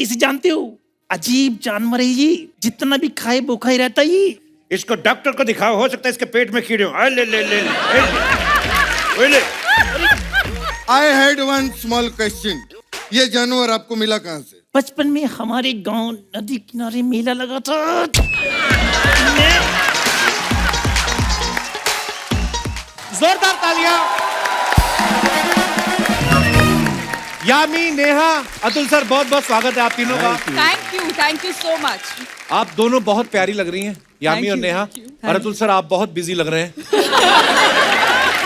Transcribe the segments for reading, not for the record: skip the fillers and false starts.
इसे जानते हो? अजीब जानवर है ये, जितना भी खाए भूखा ही रहता है ये। इसको डॉक्टर को दिखाओ, हो सकता है इसके पेट में कीड़े हो। ले ले ले ले। I had one small question, ये जानवर आपको मिला कहाँ से? बचपन में हमारे गांव नदी किनारे मेला लगा था। जोरदार तालियां। यामी, नेहा, अतुल सर, बहुत बहुत स्वागत है आप तीनों का। Thank you so much. आप दोनों बहुत प्यारी लग रही हैं, यामी और नेहा। और अतुल सर आप बहुत बिजी लग रहे हैं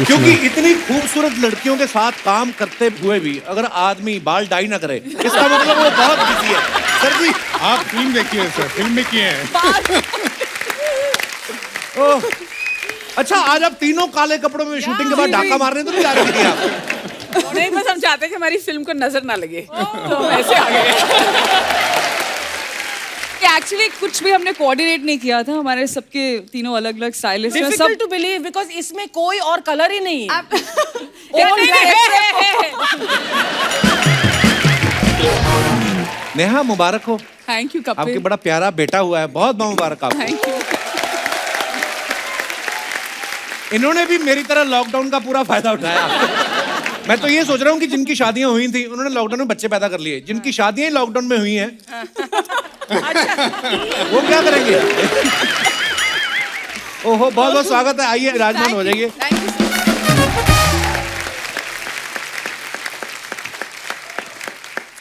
क्योंकि इतनी खूबसूरत लड़कियों के साथ काम करते हुए भी अगर आदमी बाल डाई ना करे, इसका मतलब वो बहुत बिजी है। सर जी आप फिल्म देखिए सर, फिल्म में किए हैं। ओह, अच्छा आज आप तीनों काले कपड़ों में शूटिंग के बाद डाका मारने तो नहीं जा रहे थे आप? नहीं, बस हम चाहते कि हमारी फिल्म को नजर ना लगे, तो हम ऐसे आ गए। एक्चुअली कुछ भी हमने कोऑर्डिनेट नहीं किया था, हमारे सबके तीनों अलग अलग स्टाइलिस्ट हैं। Difficult to believe because इसमें कोई और कलर ही नहीं है। नेहा मुबारक हो, थैंक यू आपके कपिल। बड़ा प्यारा बेटा हुआ है, बहुत बहुत मुबारक आपको। Thank you. इन्होंने भी मेरी तरह लॉकडाउन का पूरा फायदा उठाया। मैं तो ये सोच रहा हूँ कि जिनकी शादियां हुई थी उन्होंने लॉकडाउन में बच्चे पैदा कर लिए, जिनकी शादियां ही लॉकडाउन में हुई हैं वो क्या करेंगे? ओहो, बहुत बहुत स्वागत है, आइए विराजमान हो जाइए।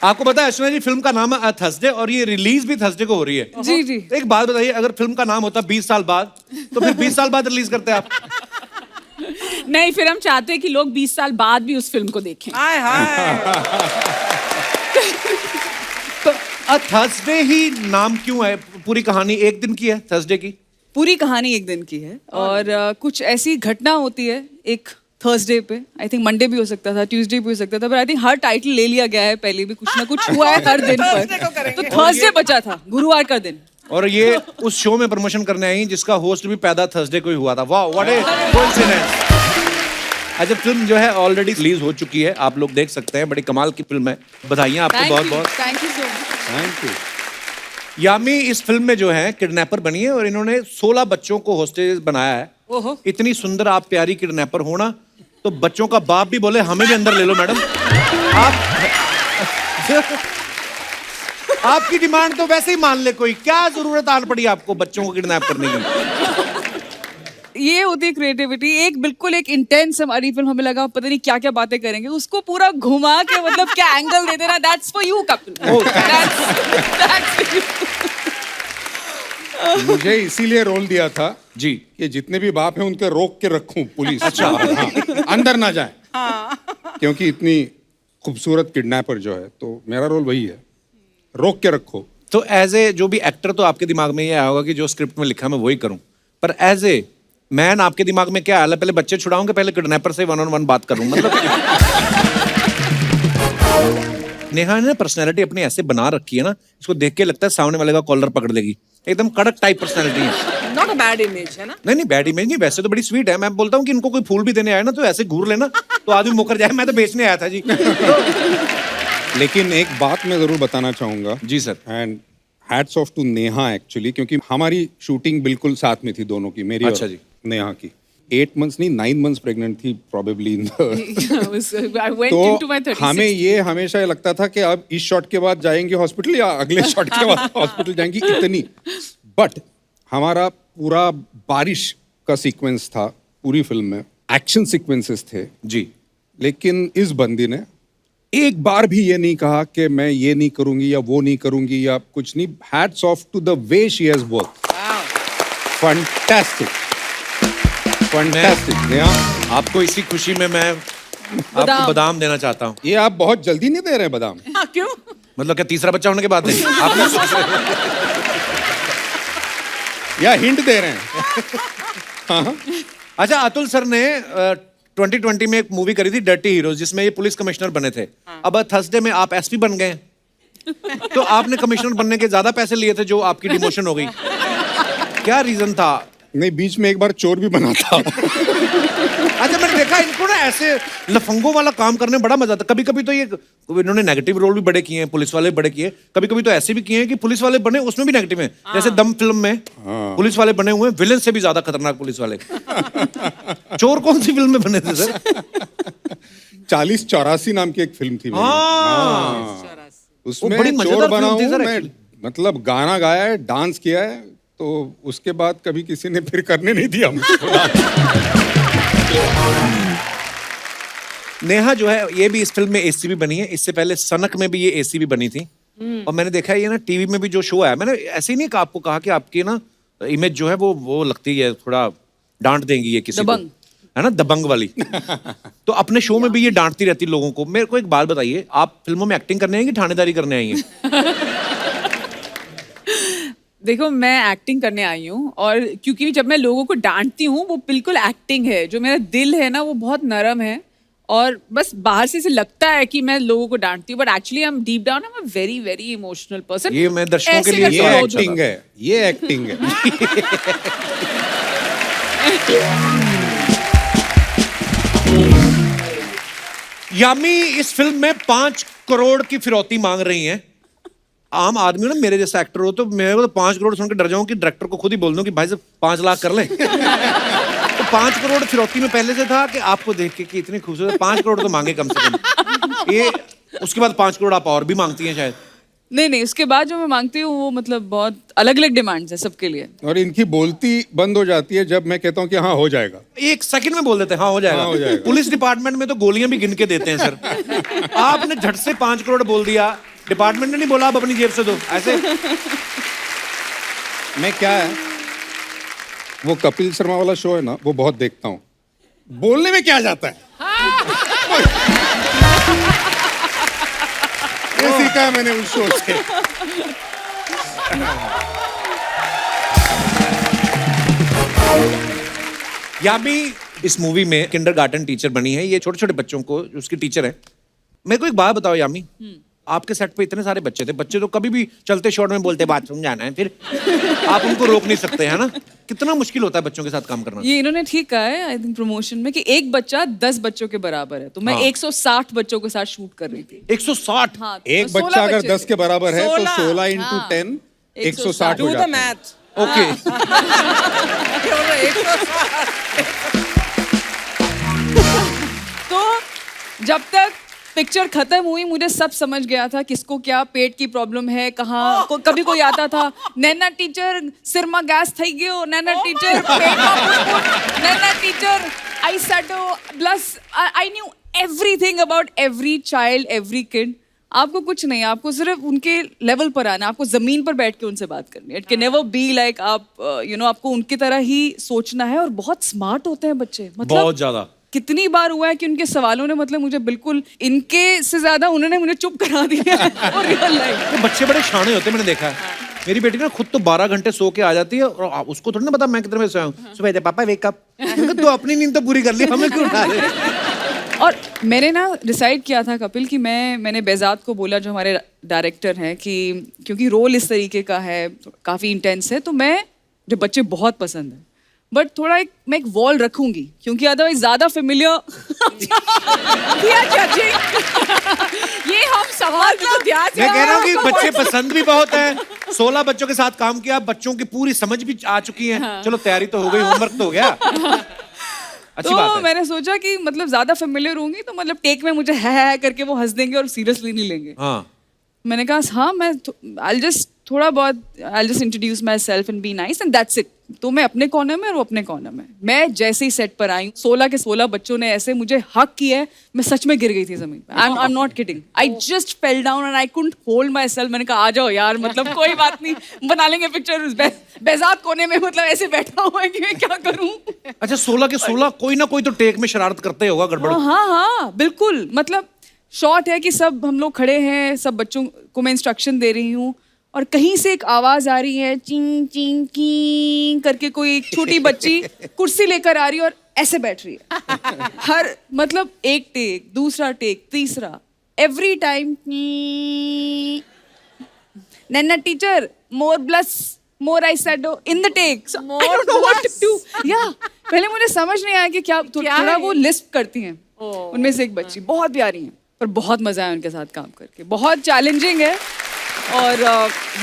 आपको पता है ऐश्वर्या जी, फिल्म का नाम है थर्सडे और ये रिलीज भी थर्सडे को हो रही है। जी जी। एक बात बताइए, अगर फिल्म का नाम होता 20 साल बाद तो फिर 20 साल बाद रिलीज करते आप? नहीं, फिर हम चाहते हैं कि लोग 20 साल बाद भी उस फिल्म को देखें। तो थर्सडे ही नाम क्यों है? पूरी कहानी एक दिन की है थर्सडे की? पूरी कहानी एक दिन की है और कुछ ऐसी घटना होती है एक थर्सडे पे। आई थिंक मंडे भी हो सकता था, ट्यूसडे भी हो सकता था, पर आई थिंक हर टाइटल ले लिया गया है पहले भी, कुछ ना कुछ हुआ है हर दिन पर। तो थर्सडे बचा था, गुरुवार का दिन। और ये उस शो में प्रमोशन करने आई जिसका होस्ट भी पैदा थर्सडे को ही हुआ था। वाह, व्हाट ए कोइंसिडेंस। अच्छा, फिल्म जो है ऑलरेडी रिलीज हो चुकी है, आप लोग देख सकते हैं, बड़ी कमाल की फिल्म है। बधाइयां आपको बहुत बहुत। Thank you so much. Thank you. Yami इस फिल्म में जो है किडनैपर बनी है और इन्होंने 16 बच्चों को होस्टेज बनाया है। ओहो। इतनी सुंदर आप प्यारी किडनैपर होना तो बच्चों का बाप भी बोले हमें भी अंदर ले लो मैडम। आप आपकी डिमांड तो वैसे ही मान ले कोई, क्या जरूरत आन पड़ी आपको बच्चों को किडनैप करने की? ये होती है क्रिएटिविटी। एक बिल्कुल एक इंटेंस हमारी फिल्म, हमें लगा पता नहीं क्या क्या बातें करेंगे, उसको पूरा घुमा के मतलब क्या एंगल दे देना, दैट्स फॉर यू कपिल। मुझे इसीलिए रोल दिया था जी कि जितने भी बाप हैं उनके रोक के रखूं पुलिस। अच्छा, हाँ, अंदर ना जाए, क्योंकि इतनी खूबसूरत किडनैपर जो है, तो मेरा रोल वही है, रोक के रखो। तो एज ए जो भी एक्टर तो आपके दिमाग में ये आया होगा कि जो स्क्रिप्ट में लिखा मैं वही करूं, पर एज ए मैन आपके दिमाग में क्या आया? पहले बच्चे छुड़ाऊंगे, पहले किडनैपर से 1-on-1 बात करूं, मतलब नेहा ने पर्सनैलिटी अपनी ऐसे बना रखी है ना, इसको देख के लगता है सामने वाले का कॉलर पकड़ लेगी। एकदम कड़क टाइप पर्सनैलिटी है। Not a bad image, है ना? नहीं, बैड इमेज नहीं, वैसे तो बड़ी स्वीट है। मैं बोलता हूँ कि इनको कोई फूल भी देने आया ना तो ऐसे घूर लेना तो आदमी मुकर जाए। मैं तो बेचने आया था जी। लेकिन एक बात मैं जरूर बताना चाहूंगा जी sir. And hats off to Neha actually, क्योंकि हमारी शूटिंग बिल्कुल साथ में थी दोनों की, मेरी अच्छा और जी। नेहा की। 8 months नहीं, 9 months प्रेग्नेंट थी probably in the... I went into my तो 36th. हमें ये हमेशा लगता था कि अब इस शॉट के बाद जाएंगे हॉस्पिटल या अगले शॉट के बाद हॉस्पिटल जाएंगी, इतनी। बट हमारा पूरा बारिश का सीक्वेंस था पूरी फिल्म में, एक्शन सीक्वेंसेस थे जी। लेकिन इस बंदी ने एक बार भी ये नहीं कहा कि मैं ये नहीं करूंगी या वो नहीं करूंगी या कुछ नहीं। Hats off to the way she has work. Fantastic, fantastic. आपको इसी खुशी में मैं आपको बादाम देना चाहता हूँ। ये आप बहुत जल्दी नहीं दे रहे हैं बादाम? हाँ, क्यों? मतलब क्या तीसरा बच्चा होने के बाद है? आपने या हिंट दे रहे हैं? अच्छा, अतुल सर ने 2020 में एक मूवी करी थी डर्टी हीरोज, जिसमें ये पुलिस कमिश्नर बने थे। अब थर्सडे में आप एसपी बन गए, तो आपने कमिश्नर बनने के ज्यादा पैसे लिए थे जो आपकी डिमोशन हो गई। क्या रीजन था? नहीं, बीच में एक बार चोर भी बना था। अच्छा, मैंने देखा इनको ना ऐसे लफंगों वाला काम करने में बड़ा मजा आता। कभी कभी तो ये इन्होंने नेगेटिव रोल भी बड़े किए हैं, पुलिस वाले बड़े किए, कभी कभी तो ऐसे भी किए हैं कि पुलिस वाले बने उसमें भी नेगेटिव हैं। जैसे दम फिल्म में पुलिस वाले बने हुए हैं, विलेन से भी ज्यादा खतरनाक पुलिस वाले। चोर कौन सी फिल्म में बने थे सर? 4084 नाम की एक फिल्म थी मेरी। उसमें बड़ी चोर मजेदार बना फिल्म थी हूँ सर मैं, actually। मतलब गाना गाया है, डांस किया है, तो उसके बाद कभी किसी ने फिर करने नहीं दिया मुझको। नेहा जो है ये भी इस फिल्म में एसी भी बनी है, इससे पहले सनक में भी ये एसी भी बनी थी। और मैंने देखा है ये ना टीवी में भी जो शो है, मैंने ऐसे ही नहीं कहा, आपको कहा कि आपकी ना इमेज जो है वो लगती है थोड़ा डांट देंगी ये किसी को, दबंग। है ना, दबंग वाली। तो अपने शो में भी ये डांटती रहती लोगों को। मेरे को एक बात बताइए, आप फिल्मों में एक्टिंग करने आई कि थानेदारी करने आई हैं? देखो, मैं एक्टिंग करने आई हूँ, और क्योंकि जब मैं लोगों को डांटती हूँ वो बिल्कुल एक्टिंग है। जो मेरा दिल है ना वो बहुत नरम है, और बस बाहर से लगता है कि मैं लोगों को डांटती हूँ, but actually I am deep down I am a very very emotional person. ये मैं दर्शकों के लिए ये एक्टिंग है, ये एक्टिंग है। यामी इस फिल्म में 5 करोड़ की फिरौती मांग रही हैं। आम आदमी ना मेरे जैसा एक्टर हो तो मेरे को तो 5 करोड़ सुन के डर जाऊं कि डायरेक्टर को खुद ही बोल दूं कि भाई साहब 5 लाख कर लें। तो 5 करोड़ फिरौती में पहले से था कि आपको देख के कि इतनी खूबसूरत, 5 करोड़ तो मांगे कम से कम। ये उसके बाद 5 करोड़ आप और भी मांगती हैं शायद? नहीं, उसके बाद जो मैं मांगती हूँ वो मतलब बहुत अलग अलग डिमांड्स है सबके लिए। और इनकी बोलती बंद हो जाती है जब मैं कहता हूँ कि हाँ हो जाएगा। 1 सेकंड में बोल देते हैं हाँ हो जाएगा। हाँ, हो जाएगा। पुलिस डिपार्टमेंट में तो गोलियां भी गिन के देते हैं सर। आपने झट से 5 करोड़ बोल दिया, डिपार्टमेंट ने नहीं बोला आप अपनी जेब से दो ऐसे? मैं क्या है, वो कपिल शर्मा वाला शो है ना, वो बहुत देखता हूँ। बोलने में क्या जाता है, ये सीखा है मैंने उस शो से। यामी इस मूवी में किंडरगार्टन टीचर बनी है। ये छोटे छोटे बच्चों को उसकी टीचर है। मेरे को एक बात बताओ यामी, आपके सेट पे इतने सारे बच्चे थे, बच्चे तो कभी भी चलते शॉट में बोलते बाथरूम जाना है, फिर आप उनको रोक नहीं सकते, है ना? कितना मुश्किल होता है बच्चों के साथ काम करना। ये इन्होंने ठीक कहा है आई थिंक प्रमोशन में कि एक बच्चा 10 बच्चों के बराबर है, तो मैं हाँ। 160 बच्चों के साथ शूट कर रही थी। 160? हाँ, तो एक 16 बच्चा अगर बच्चे 10 थे। के बराबर है तो 16 16 इंटू हाँ। 10 160 हो Do the जाता है। math. ओके। तो जब तक पिक्चर खत्म हुई मुझे सब समझ गया था किसको क्या पेट की प्रॉब्लम है, कहाँ कभी कोई आता था, नैना टीचर सिर में गैस થઈ ગયો, Naina teacher Naina teacher eye shadow plus I knew everything about every child every kid. आपको कुछ नहीं, आपको सिर्फ उनके लेवल पर आना, आपको जमीन पर बैठ के उनसे बात करनी है। It can never be like आप आपको उनकी तरह ही सोचना है। और बहुत स्मार्ट होते हैं बच्चे, मतलब बहुत ज्यादा। कितनी बार हुआ है कि उनके सवालों ने मतलब मुझे बिल्कुल इनके से ज्यादा उन्होंने मुझे चुप करा दिया है। और रियल लाइफ ये बच्चे बड़े शाणे होते हैं, मैंने देखा है। मेरी बेटी ना खुद तो 12 घंटे सो के आ जाती है और उसको थोड़ी ना पता मैं कितने बजे सोया हूँ। सुबह दे पापा वेक अप। तो अपनी नींद तो पूरी कर ली, हमें क्यों उठा रहे? और मैंने ना डिसाइड किया था कपिल कि मैंने बेजात को बोला जो हमारे डायरेक्टर हैं कि क्योंकि रोल इस तरीके का है, काफ़ी इंटेंस है, तो मैं जो बच्चे बहुत पसंद है बट थोड़ा मैं एक वॉल रखूंगी क्योंकि अदरवाइज ज़्यादा फेमिलियर ये हम सवाल को ध्यान से मैं कह रहा हूँ कि बच्चे पसंद भी बहुत है। 16 बच्चों के साथ काम किया, बच्चों की पूरी समझ भी आ चुकी है। चलो तैयारी तो हो गई, होमवर्क तो हो गया। अच्छी बात तो है। मैंने सोचा कि मतलब ज्यादा फेमिलियर होंगी तो मतलब टेक में मुझे है करके वो हंस देंगे और सीरियसली नहीं लेंगे। हाँ, मैंने कहा हाँ मैं I'll just introduce myself and be nice and that's it। तो मैं अपने कॉर्नर में और वो अपने कॉर्नर में। मैं जैसे ही सेट पर आई 16 के 16 बच्चों ने ऐसे मुझे हक किया है, मैं सच में गिर गई थी जमीन पे। I'm not kidding। I just fell down and I couldn't hold myself। मैंने कहा आ जाओ यार, मतलब कोई बात नहीं, बना लेंगे पिक्चर। बेजात कोने में मतलब ऐसे बैठा हुआ है कि मैं क्या करूं। अच्छा 16 के 16 कोई ना कोई तो टेक में शरारत करते होगा, गड़बड़। हाँ बिल्कुल। मतलब शॉट है कि सब हम लोग खड़े हैं, सब बच्चों को मैं इंस्ट्रक्शन दे रही हूँ और कहीं से एक आवाज आ रही है चिंग चिंग की करके, कोई एक छोटी बच्ची कुर्सी लेकर आ रही है और ऐसे बैठ रही है। हर मतलब एक टेक, दूसरा टेक, तीसरा, एवरी टाइम नन्ना teacher more bless more eyeshadow in the take. So I don't know what to do. Yeah. पहले मुझे समझ नहीं आया कि क्या थोड़ा वो लिस्ट करती हैं. उनमें से एक बच्ची बहुत प्यारी है, पर बहुत मजा आया उनके साथ काम करके. बहुत चैलेंजिंग है और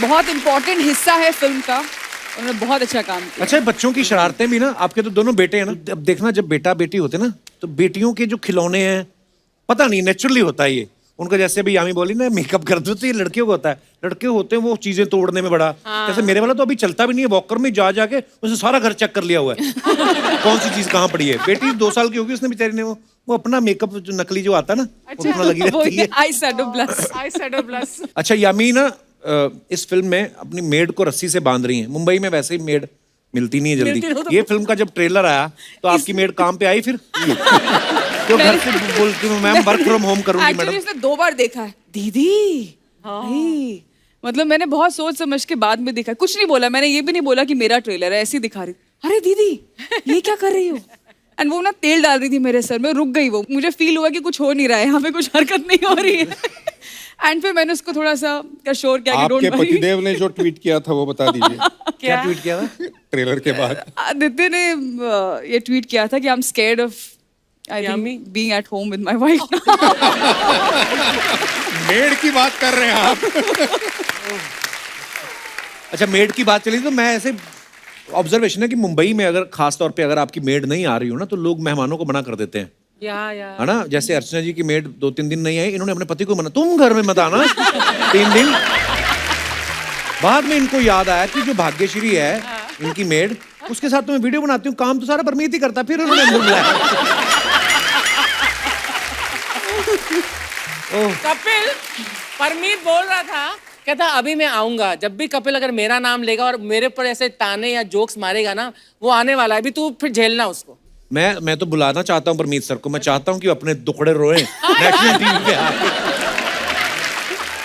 बहुत इम्पोर्टेंट हिस्सा है फिल्म का. उन्होंने बहुत अच्छा काम किया. अच्छा, बच्चों की शरारतें भी ना, आपके तो दोनों बेटे हैं ना, अब देखना जब बेटा बेटी होते ना, तो बेटियों के जो खिलौने हैं, पता नहीं नेचुरली होता है ये उनका. जैसे अभी यामी बोली ना मेकअप कर दो, तो ये लड़कियों को होता है. लड़के होते हैं वो चीजें तोड़ने में बड़ा. जैसे मेरे वाला तो अभी चलता भी नहीं है, वॉकर में जा जाके उसने सारा घर चेक कर लिया हुआ है. कौन सी चीज कहाँ पड़ी है. बेटी 2 साल की होगी, उसने बेचारी ने वो अपना मेकअप जो नकली जो आता है ना, वो अपना लगी रहती है. eyeshadow plus. अच्छा, यामी ना इस फिल्म में अपनी मेड को रस्सी से बांध रही है. मुंबई में वैसे ही मेड मिलती नहीं है जल्दी. ये फिल्म का जब ट्रेलर आया तो आपकी मेड काम पे आई फिर? तो घर से बोलती हूँ मैम वर्क फ्रॉम होम करूंगी मैडम. एक्चुअली उसने 2 बार देखा है. दीदी नहीं, मतलब मैंने बहुत सोच समझ के बाद में देखा. कुछ नहीं बोला मैंने, ये भी नहीं बोला कि मेरा ट्रेलर है, ऐसे ही दिखा रही. अरे दीदी ये क्या कर रही हो. एंड वो ना तेल डाल रही थी मेरे सर में. रुक गई वो. मुझे फील हुआ कि कुछ हो नहीं रहा है यहाँ पे, कुछ हरकत नहीं हो रही है. एंड फिर मैंने उसको थोड़ा सा कशोर किया कि आपके पतिदेव ने जो ट्वीट किया था वो बता दीजिए. क्या ट्वीट किया था ट्रेलर के बाद? आदित्य ने ये ट्वीट किया था कि I am scared of being at home with my wife. Made की बात कर रहे हैं आप. अच्छा, मेड की बात चली तो मैं ऐसे ऑब्जर्वेशन है कि मुंबई में अगर खास तौर पे अगर आपकी मेड नहीं आ रही हो ना, तो लोग मेहमानों को मना कर देते हैं. है ना. जैसे अर्चना जी की मेड 2-3 दिन नहीं आई, इन्होंने अपने पति को मना, तुम घर में मत आना 3 दिन. बाद में इनको याद आया कि जो भाग्यश्री है इनकी मेड, उसके साथ तो मैं वीडियो बनाती हूँ, काम तो सारा परमीत ही करता. फिर उन्होंने अंदर बुलाया. कपिल, परमीत बोल रहा था, कहता अभी मैं आऊंगा. जब भी कपिल अगर मेरा नाम लेगा और मेरे पर ऐसे ताने या जोक्स मारेगा ना, वो आने वाला है. अभी तू फिर झेलना उसको. मैं तो बुलाना चाहता हूँ परमीत सर को. मैं चाहता हूँ कि अपने दुखड़े रोए नेशनल टीवी पे आके.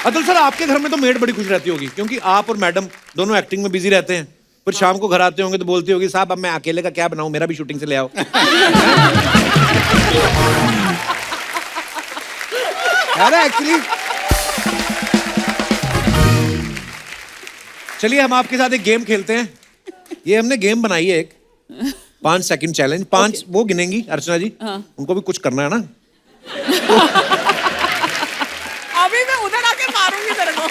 अतुल सर, आपके घर में तो मेड बड़ी खुश रहती होगी, क्योंकि आप और मैडम दोनों एक्टिंग में बिजी रहते हैं. फिर शाम को घर आते होंगे तो बोलती होगी, साहब अब मैं अकेले का क्या बनाऊं, मेरा भी शूटिंग से ले आओ. एक्चुअली चलिए हम आपके साथ एक गेम खेलते हैं. ये हमने गेम बनाई है, एक 5 सेकंड चैलेंज. 5 वो गिनेंगी अर्चना जी. उनको भी कुछ करना है ना. अभी मैं उधर आके मारूंगी तेरे को.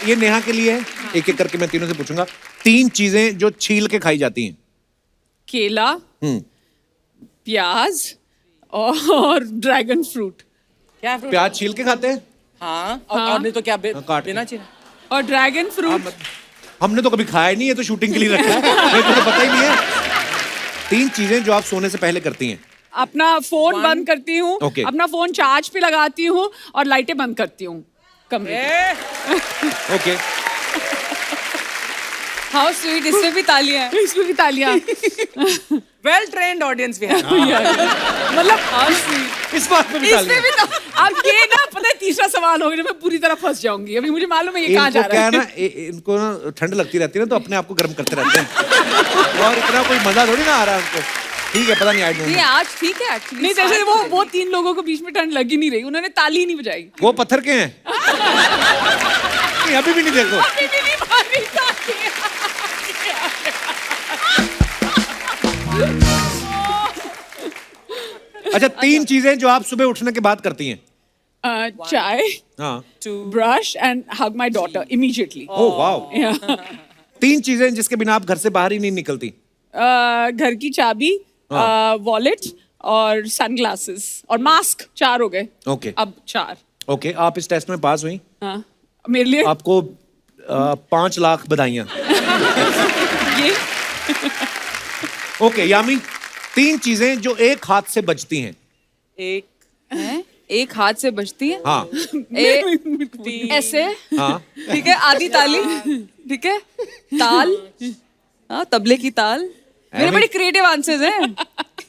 ये नेहा के लिए है. एक एक करके मैं तीनों से पूछूंगा. 3 चीजें जो छील के खाई जाती हैं. केला, प्याज और ड्रैगन फ्रूट. क्या fruit? प्याज छील के खाते हैं. हाँ. और नहीं तो क्या काट बिना छीले. और ड्रैगन फ्रूट हमने तो कभी खाया नहीं है, तो शूटिंग के लिए रखा है. मेरे को तो पता ही नहीं है. 3 चीजें जो आप सोने से पहले करती हैं. अपना फोन बंद करती हूँ. Okay. अपना फोन चार्ज पे लगाती हूँ और लाइटें बंद करती हूँ कमरे में. ओके. How sweet. इससे भी तालियां हैं. इसमें भी तालियां. वेल ट्रेन्ड ऑडियंस भी है. मतलब इस बात पे भी इसमें भी तो अब ये ना पता है तीसरा सवाल होगा जब मैं पूरी तरह फंस जाऊंगी. अभी मुझे मालूम है ये कहाँ जा इनको रहा क्या है. ना इनको ना ठंड लगती रहती है ना, तो अपने आप को गर्म करते रहते हैं. और इतना कोई मजा थोड़ी ना आ रहा है उनको. ठीक है, पता नहीं. आई डोंट ये नो. आज ठीक है एक्चुअली. नहीं जैसे वो 3 लोगों को बीच में ठंड लगी नहीं रही, उन्होंने ताली ही नहीं बजाई. वो पत्थर के हैं. नहीं, अभी भी नहीं. देखो अभी भी नहीं मारी ताली. अच्छा, 3 चीजें जो आप सुबह उठने के बाद करती हैं. चाय, हाँ. Brush and hug my daughter immediately. Oh wow. 3 चीजें जिसके बिना आप घर से बाहर ही नहीं निकलती. घर की चाबी, वॉलेट और सनग्लासेस और मास्क. 4 हो गए. ओके. अब 4. ओके, आप इस टेस्ट में पास हुई. हाँ मेरे लिए आपको 5 लाख बधाइयां. ये ओके यामी, 3 चीजें जो एक हाथ से बजती हैं. एक हाथ से बजती है. हाँ. ऐसे. हाँ. ठीक है. आधी ताली. ठीक है. ताल. हाँ, तबले की ताल. मेरे बड़े क्रिएटिव आंसर्स हैं.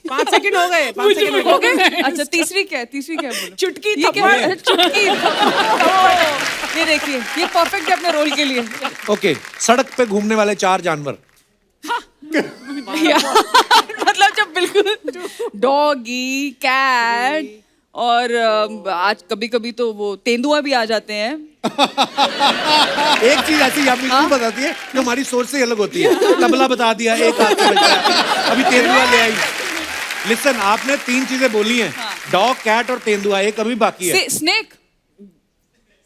5 सेकंड हो गए. 5 सेकंड हो गए. अच्छा, तीसरी क्या है बोलो. चुटकी. ये क्या है? चुटकी. ये देखिए, ये परफेक्ट है अपने रोल के लिए. ओके, सड़क पे घूमने वाले 4 जानवर. मतलब जब बिल्कुल डॉगी, कैट और आज कभी कभी तो वो तेंदुआ भी आ जाते हैं. एक चीज ऐसी यामी क्यों बताती है जो हमारी सोच से अलग होती है। तबला बता दिया, एक हाथ से बजा दिया। अभी तेंदुआ ले आई। लिसन, आपने 3 चीजें बोली हैं, डॉग, कैट और तेंदुआ, एक अभी बाकी है। स्नेक।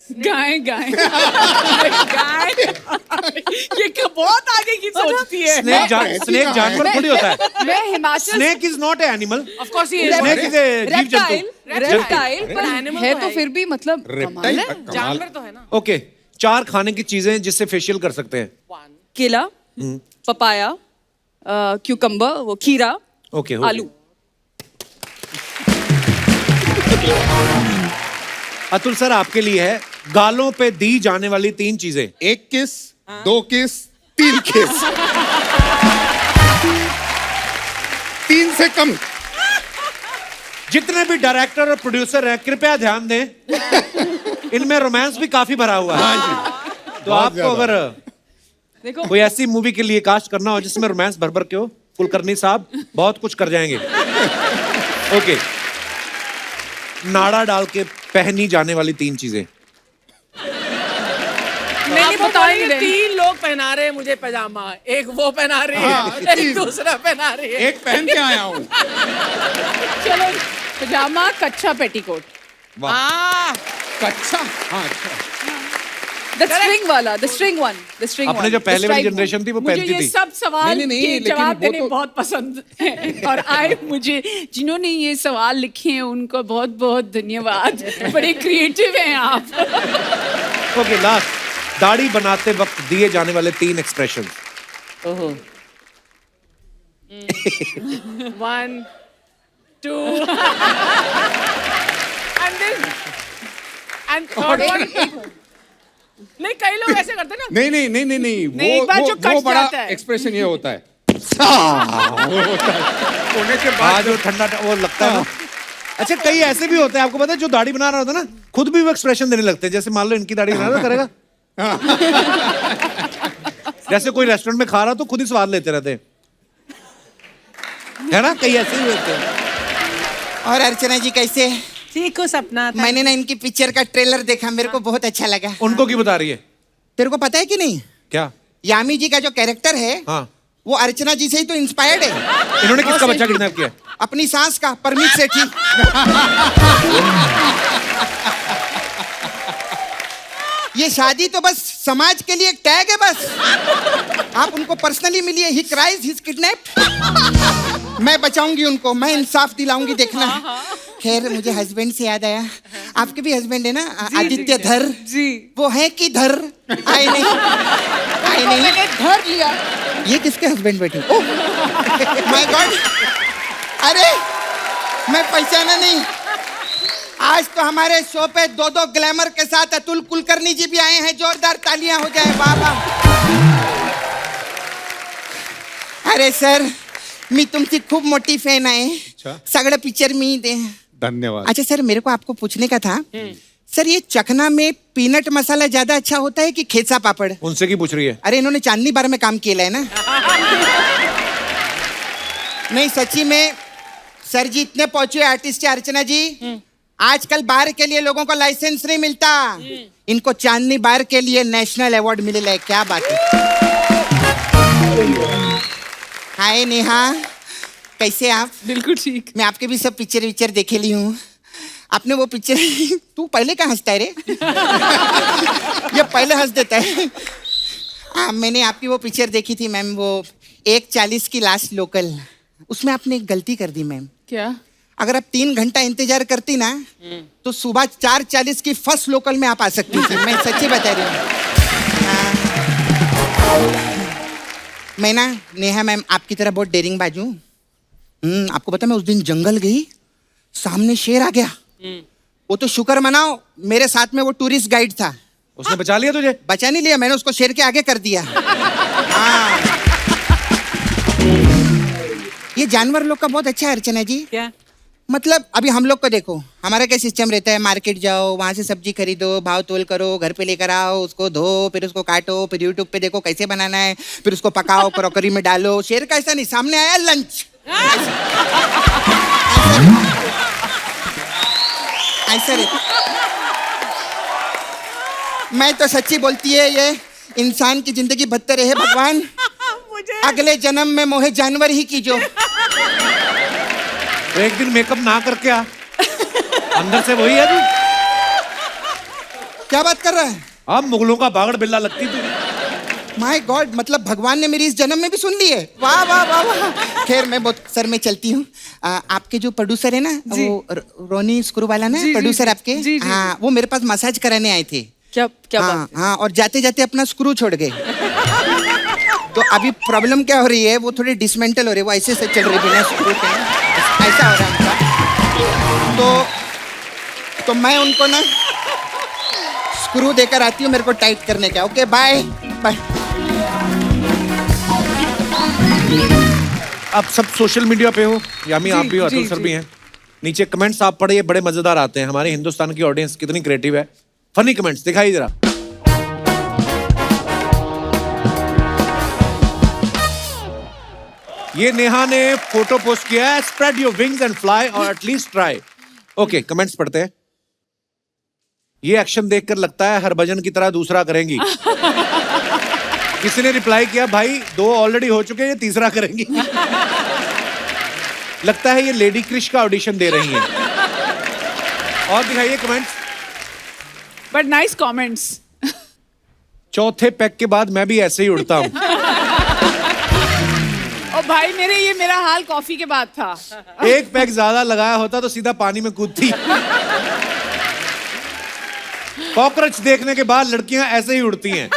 गाय गाय गाय ये बहुत आगे की सोचती है। स्नेक जानवर थोड़ी होता है। मैं Himachal snake is not a animal. Of course he snake is a जीव रेप्टाइल जंतु। रेप्टाइल पर Animal है तो तो है फिर भी मतलब कमाल है। जानवर तो है ना। ओके, 4 खाने की चीजें जिससे फेशियल कर सकते हैं। केला, पपाया, क्यूकम्बर, वो खीरा, ओके, हो गया। आलू। अतुल सर, आपके लिए है गालों पे दी जाने वाली 3 चीजें। 1 किस, 2 किस, 3 किस। 3 से कम। जितने भी डायरेक्टर और प्रोड्यूसर हैं, कृपया ध्यान दें, इनमें रोमांस भी काफी भरा हुआ है। तो आपको अगर देखो कोई ऐसी मूवी के लिए कास्ट करना हो जिसमें रोमांस भर भर के हो, कुलकर्णी साहब बहुत कुछ कर जाएंगे। ओके, नाड़ा डाल के पहनी जाने वाली 3 चीजें। मैंने बताया 3 लोग पहना रहे हैं मुझे पैजामा, एक वो पहना रही है, एक दूसरा पहना रही है। एक पहन के आया हूँ। चलो, पजामा, कच्चा पेटीकोट। कच्चा, हाँ अच्छा। द स्ट्रिंग वाला, the string one, the string अपने जो पहले वाली जनरेशन थी वो मुझे पहनती ये थी। सब सवाल नहीं, के लेकिन जवाब वो देने तो- बहुत पसंद है और मुझे जिन्होंने ये सवाल लिखे हैं उनको बहुत बहुत धन्यवाद। बड़े क्रिएटिव हैं आप। ओके, लास्ट, दाढ़ी बनाते वक्त दिए जाने वाले 3 एक्सप्रेशन। 1 2 and नहीं, कई लोग ऐसे करते हैं ना। नहीं, एक बार जो वो कट बड़ा जाता है। एक्सप्रेशन ये होता है। होने के बाद जो ठंडा वो लगता है ना। अच्छा, कई ऐसे भी होते हैं, आपको पता है, जो दाढ़ी बना रहा होता है ना, खुद भी वो एक्सप्रेशन देने लगते हैं। जैसे मान लो इनकी दाढ़ी बना रहा करेगा, जैसे कोई रेस्टोरेंट में खा रहा हो तो खुद ही स्वाद लेते रहते हैं, है ना? कई ऐसे भी होते हैं। और अर्चना जी कैसे? ठीक हो सपना था। मैंने ना इनकी पिक्चर का ट्रेलर देखा, मेरे को बहुत अच्छा लगा। उनको क्यों बता रही है? तेरे को पता है कि नहीं, क्या? यामी जी का जो कैरेक्टर है हाँ, वो अर्चना जी से ही तो इंस्पायर्ड है। इन्होंने किसका बच्चा किडनैप किया? अपनी सास का, परमीत सेठी। ये शादी तो बस समाज के लिए एक टैग है बस। आप उनको पर्सनली मिलिए, ही क्राइज, ही इज किडनैप्ड। मैं बचाऊंगी उनको, मैं इंसाफ दिलाऊंगी, देखना। खैर, मुझे हस्बैंड से याद आया, आपके भी हस्बैंड है ना, आदित्य धर जी। वो है कि धर आए नहीं, आए नहीं। मैंने धर लिया। ये किसके हस्बैंड बैठे? ओह माय गॉड, अरे मैं पहचाना नहीं। आज तो हमारे शो पे 2 ग्लैमर के साथ अतुल कुलकर्णी जी भी आए हैं। जोरदार तालियां हो जाए बाबा। अरे सर, मी तुमची खूप मोठी फॅन आहे। सगळं पिक्चर मी दे। धन्यवाद। अच्छा सर, मेरे को आपको पूछने का था, सर ये चखना में पीनट मसाला ज्यादा अच्छा होता है कि खेचा पापड़? उनसे क्यों पूछ रही है? अरे इन्होंने चांदनी बार में काम किया है ना। नहीं सच्ची में सर जी, इतने पहुंचे आर्टिस्ट है अर्चना जी। आजकल बार के लिए लोगों को लाइसेंस नहीं मिलता, इनको चांदनी बार के लिए नेशनल अवार्ड मिलेला है। क्या बात है। हाय नेहा, कैसे आप? बिल्कुल ठीक। मैं आपके भी सब पिक्चर देखे ली हूँ। आपने वो पिक्चर तू पहले कहाँ हंसता है रे? ये पहले हंस देता है। मैंने आपकी वो पिक्चर देखी थी मैम, वो 1:40 की लास्ट लोकल। उसमें आपने एक गलती कर दी मैम। क्या? अगर आप 3 घंटा इंतजार करती ना तो सुबह 4:40 की फर्स्ट लोकल में आप आ सकती थी। मैं सच्ची बता रही हूँ। मैं ना नेहा मैम आपकी तरह बहुत डेरिंग बाजू। आपको पता, मैं उस दिन जंगल गई, सामने शेर आ गया। वो तो शुक्र मनाओ मेरे साथ में वो टूरिस्ट गाइड था। उसने बचा लिया तुझे? बचा नहीं लिया, मैंने उसको शेर के आगे कर दिया। हाँ। ये जानवर लोग का बहुत अच्छा है अर्चना जी। क्या? मतलब अभी हम लोग को देखो, हमारा क्या सिस्टम रहता है, मार्केट जाओ, वहां से सब्जी खरीदो, भाव तोल करो, घर पे लेकर आओ, उसको धो, फिर उसको काटो, फिर यूट्यूब पे देखो कैसे बनाना है, फिर उसको पकाओ, क्रॉकरी में डालो। शेर का ऐसा नहीं, सामने आया लंच, ऐसा रहता। मैं तो सच्ची बोलती है, ये इंसान की जिंदगी बदतर रहे भगवान, अगले जन्म में मोहे जानवर ही कीजो। तो एक दिन मेकअप ना करके आ, अंदर से वही है तू। क्या बात कर रहा है? अब मुगलों का बागड़ बिल्ला लगती तू। माय गॉड, मतलब भगवान ने मेरी इस जन्म में भी सुन ली है। वाह वाह वाह वाह। खैर मैं बहुत सर में चलती हूँ। आपके जो प्रोड्यूसर है ना, वो रोनी स्क्रू वाला ना, प्रोड्यूसर आपके, हाँ, वो मेरे पास मसाज कराने आए थे। क्या हाँ, बात है? हाँ, और जाते जाते अपना स्क्रू छोड़ गए। तो अभी प्रॉब्लम क्या हो रही है, वो थोड़े डिसमेंटल हो रहे, वो ऐसे से चल रहे बिना स्क्रू के, ऐसा हो रहा है उनका। तो मैं उनको ना स्क्रू देकर आती हूँ, मेरे को टाइट करने का। Okay bye bye. अब सब सोशल मीडिया पे हो, यामी आप भी हो, जी, अतुल सर जी। भी हैं। नीचे कमेंट्स आप पढ़िए, बड़े मजेदार आते हैं। हमारे हिंदुस्तान की ऑडियंस कितनी क्रिएटिव है। फनी कमेंट्स दिखाइए जरा। ये नेहा ने फोटो पोस्ट किया है, spread your wings and fly और एटलीस्ट ट्राई। ओके, कमेंट्स पढ़ते हैं। ये एक्शन देखकर लगता है हरभजन की तरह दूसरा करेंगी। किसी ने रिप्लाई किया, भाई 2 ऑलरेडी हो चुके हैं, ये तीसरा करेंगी। लगता है ये लेडी क्रिश का ऑडिशन दे रही हैं। और दिखाइए कमेंट्स। But nice comments. चौथे पैक के बाद मैं भी ऐसे ही उड़ता हूँ। और भाई ये मेरा हाल कॉफी के बाद था। एक पैक ज्यादा लगाया होता तो सीधा पानी में कूदती। कॉकरोच देखने के बाद लड़कियां ऐसे ही उड़ती हैं।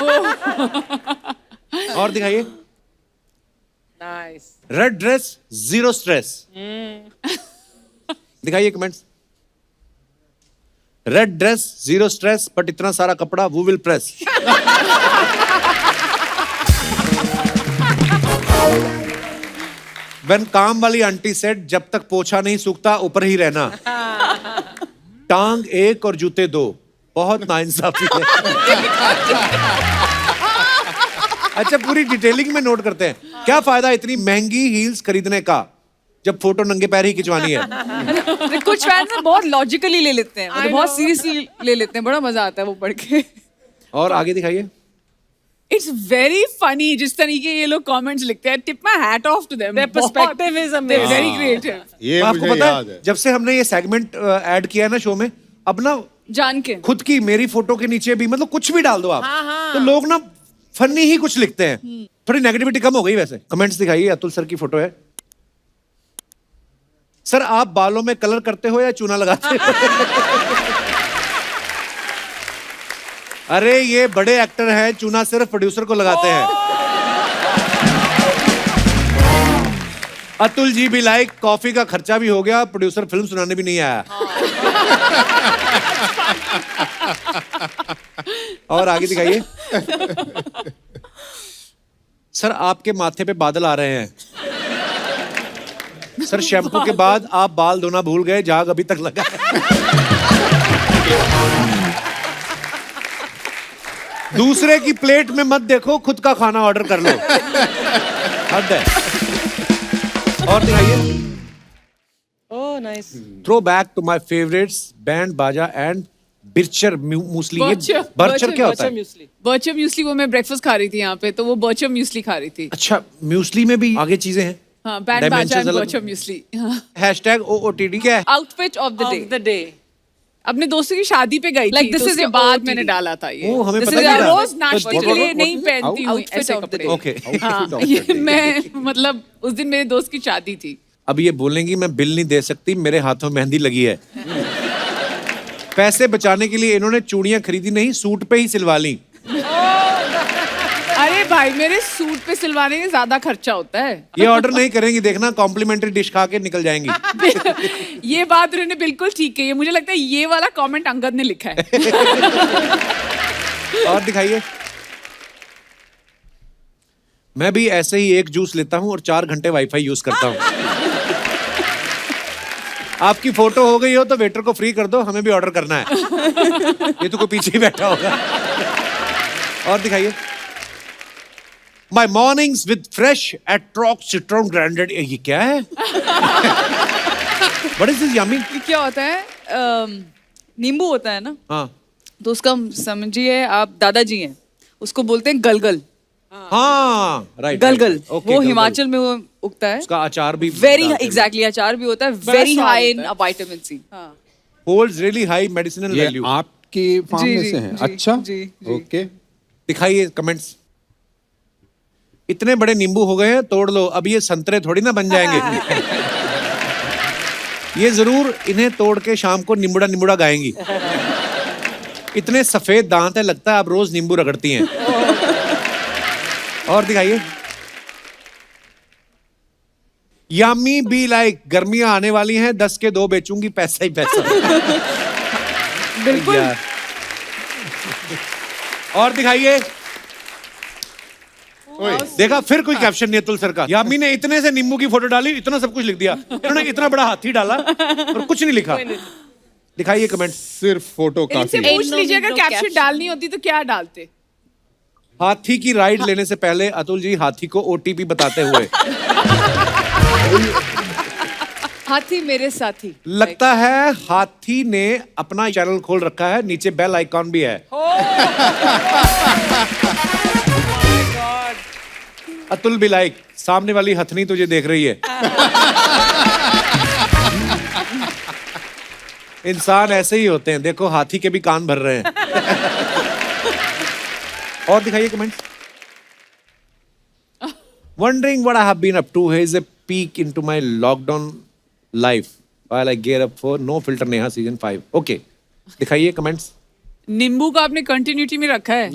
और दिखाइए। Nice. Red dress zero stress. दिखाइए comments. Red dress zero stress but इतना सारा कपड़ा वो विल प्रेस। वेन काम वाली आंटी सेड, जब तक पोछा नहीं सूखता ऊपर ही रहना। टांग 1 और जूते 2। बहुत नाइंसाफी है। अच्छा, पूरी डिटेलिंग में नोट करते हैं। क्या फायदा इतनी महंगी हील्स खरीदने का जब फोटो नंगे पैर ही खिंचवानी है। कुछ फैंस ना बहुत लॉजिकली ले लेते हैं, मतलब बहुत सीरियसली ले लेते हैं, बड़ा मजा आता है वो पढ़ के। और आगे दिखाइए। इट्स वेरी फनी जिस तरीके ये लोग कमेंट्स लिखते हैं। Tip my hat off to them. Their perspective is amazing. Very creative. ये आपको मुझे पता याद है है। जब से हमने ये सेगमेंट ऐड किया है ना शो में, अब ना जान के खुद की मेरी फोटो के नीचे भी मतलब कुछ भी डाल दो आप, तो लोग ना फनी ही कुछ लिखते हैं। थोड़ी नेगेटिविटी कम हो गई। वैसे कमेंट्स दिखाइए। अतुल सर की फोटो है। सर आप बालों में कलर करते हो या चूना लगाते हो? अरे ये बड़े एक्टर हैं, चूना सिर्फ प्रोड्यूसर को लगाते हैं। अतुल जी भी लाइक, कॉफी का खर्चा भी हो गया, प्रोड्यूसर फिल्म सुनाने भी नहीं आया। और आगे दिखाइए। सर आपके माथे पे बादल आ रहे हैं। सर शैम्पू के बाद आप बाल धोना भूल गए, झाग अभी तक लगा है। दूसरे की प्लेट में मत देखो, खुद का खाना ऑर्डर कर लो। हद है। और दिखाइए। Oh nice. Throwback to my favourites, Band Baaja and bircher muesli. ये बर्चर क्या होता है? बर्चर म्यूसली वो मैं ब्रेकफास्ट खा रही थी यहाँ पे, तो वो बर्चर म्यूसली खा रही थी। अच्छा, म्यूसली में भी आगे चीजें हैं। हाँ, बैंड बाजा Dimensions एंड अलग। बर्चर म्यूसली। हैशटैग OOTD क्या है? Outfit of the Of day. the day. अपने दोस्तों की शादी पे गई Like, थी, this तो is उसके your बाद OOTD. मैंने डाला था ये। ओ, हमें This पता is नहीं your था। रोज नाश्ते तो के लिए नहीं पहनती हूँ Outfit ऐसे of the कपड़े। day. ओके। हाँ, ये मैं मतलब उस दिन मेरे दोस्त की शादी थी। अब ये बोलेंगी मैं बिल नहीं दे सकती, मेरे हाथों मेहंदी लगी है। पैसे बचाने के लिए इन्होंने चूड़ियां खरीदी नहीं, सूट पे ही सिलवा ली। अरे भाई, मेरे सूट पे सिलवाने में ज्यादा खर्चा होता है। ये ऑर्डर नहीं करेंगी, देखना कॉम्प्लीमेंट्री डिश खा के निकल जाएंगी। ये बात उन्होंने बिल्कुल ठीक कही है। मुझे लगता है ये वाला कमेंट अंगद ने लिखा है। और दिखाइए। मैं भी ऐसे ही एक जूस लेता हूं और 4 घंटे वाईफाई यूज करता हूं। आपकी फोटो हो गई हो तो वेटर को फ्री कर दो, हमें भी ऑर्डर करना है। ये तो कोई पीछे ही बैठा होगा। और दिखाइए। My mornings with fresh extracts citron grinded. ये क्या है? What is this yummy? ये क्या होता है? नींबू होता है ना, हाँ, तो उसका समझिए आप दादाजी हैं, उसको बोलते हैं गलगल। हाँ राइट, गलगल वो हिमाचल में वो उगता है। उसका अचार भी वेरी एग्जैक्टली अचार भी होता है, very high in vitamin C, holds really high medicinal ये वैल्यू। आपके फार्म जी, में जी, से हैं? जी, अच्छा, जी, जी। ओके। दिखाइए कमेंट्स। इतने बड़े नींबू हो गए हैं, तोड़ लो, अब ये संतरे थोड़ी ना बन जाएंगे। ये जरूर इन्हें तोड़ के शाम को निम्बुड़ा निम्बुड़ा गाएंगी। इतने सफेद दांत है, लगता है आप रोज नींबू रगड़ती हैं। और दिखाइए। यामी बी लाइक, गर्मियां आने वाली हैं, 10 के 2 बेचूंगी, पैसा ही पैसा। बिल्कुल। यार। और दिखाइए। देखा, फिर कोई कैप्शन नहीं अतुल सर का। यामी ने इतने से नींबू की फोटो डाली, इतना सब कुछ लिख दिया। इन्होंने इतना बड़ा हाथी डाला और कुछ नहीं लिखा। दिखाइए कमेंट। सिर्फ फोटो इनसे काफी है। पूछ लीजिए अगर कैप्शन डालनी होती तो क्या डालते? हाथी की राइड लेने से पहले अतुल जी हाथी को ओटीपी बताते हुए। हाथी मेरे साथी। लगता है हाथी ने अपना चैनल खोल रखा है, नीचे बेल आइकॉन भी है। अतुल भी लाइक, सामने वाली हथनी तुझे देख रही है। इंसान ऐसे ही होते हैं, देखो हाथी के भी कान भर रहे हैं। और दिखाइए comments. Wondering what I have been up to. Here is a peek into my lockdown life while I gear up for No Filter Neha season 5. Okay, दिखाइए कमेंट्स। नींबू को आपने कंटिन्यूटी में रखा है।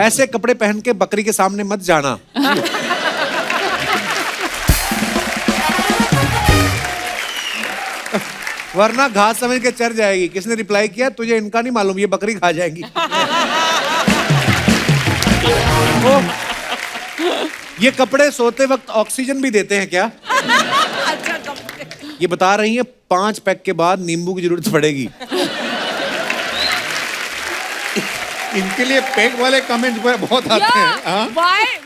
ऐसे कपड़े पहन के बकरी के सामने मत जाना। वरना घास समझ के चर जाएगी। किसने रिप्लाई किया? तुझे इनका नहीं मालूम, ये बकरी खा जाएगी। ये कपड़े सोते वक्त ऑक्सीजन भी देते हैं क्या? ये बता रही है 5 पैक के बाद नींबू की जरूरत पड़ेगी। इनके लिए पैक वाले कमेंट बहुत आते हैं। हाँ?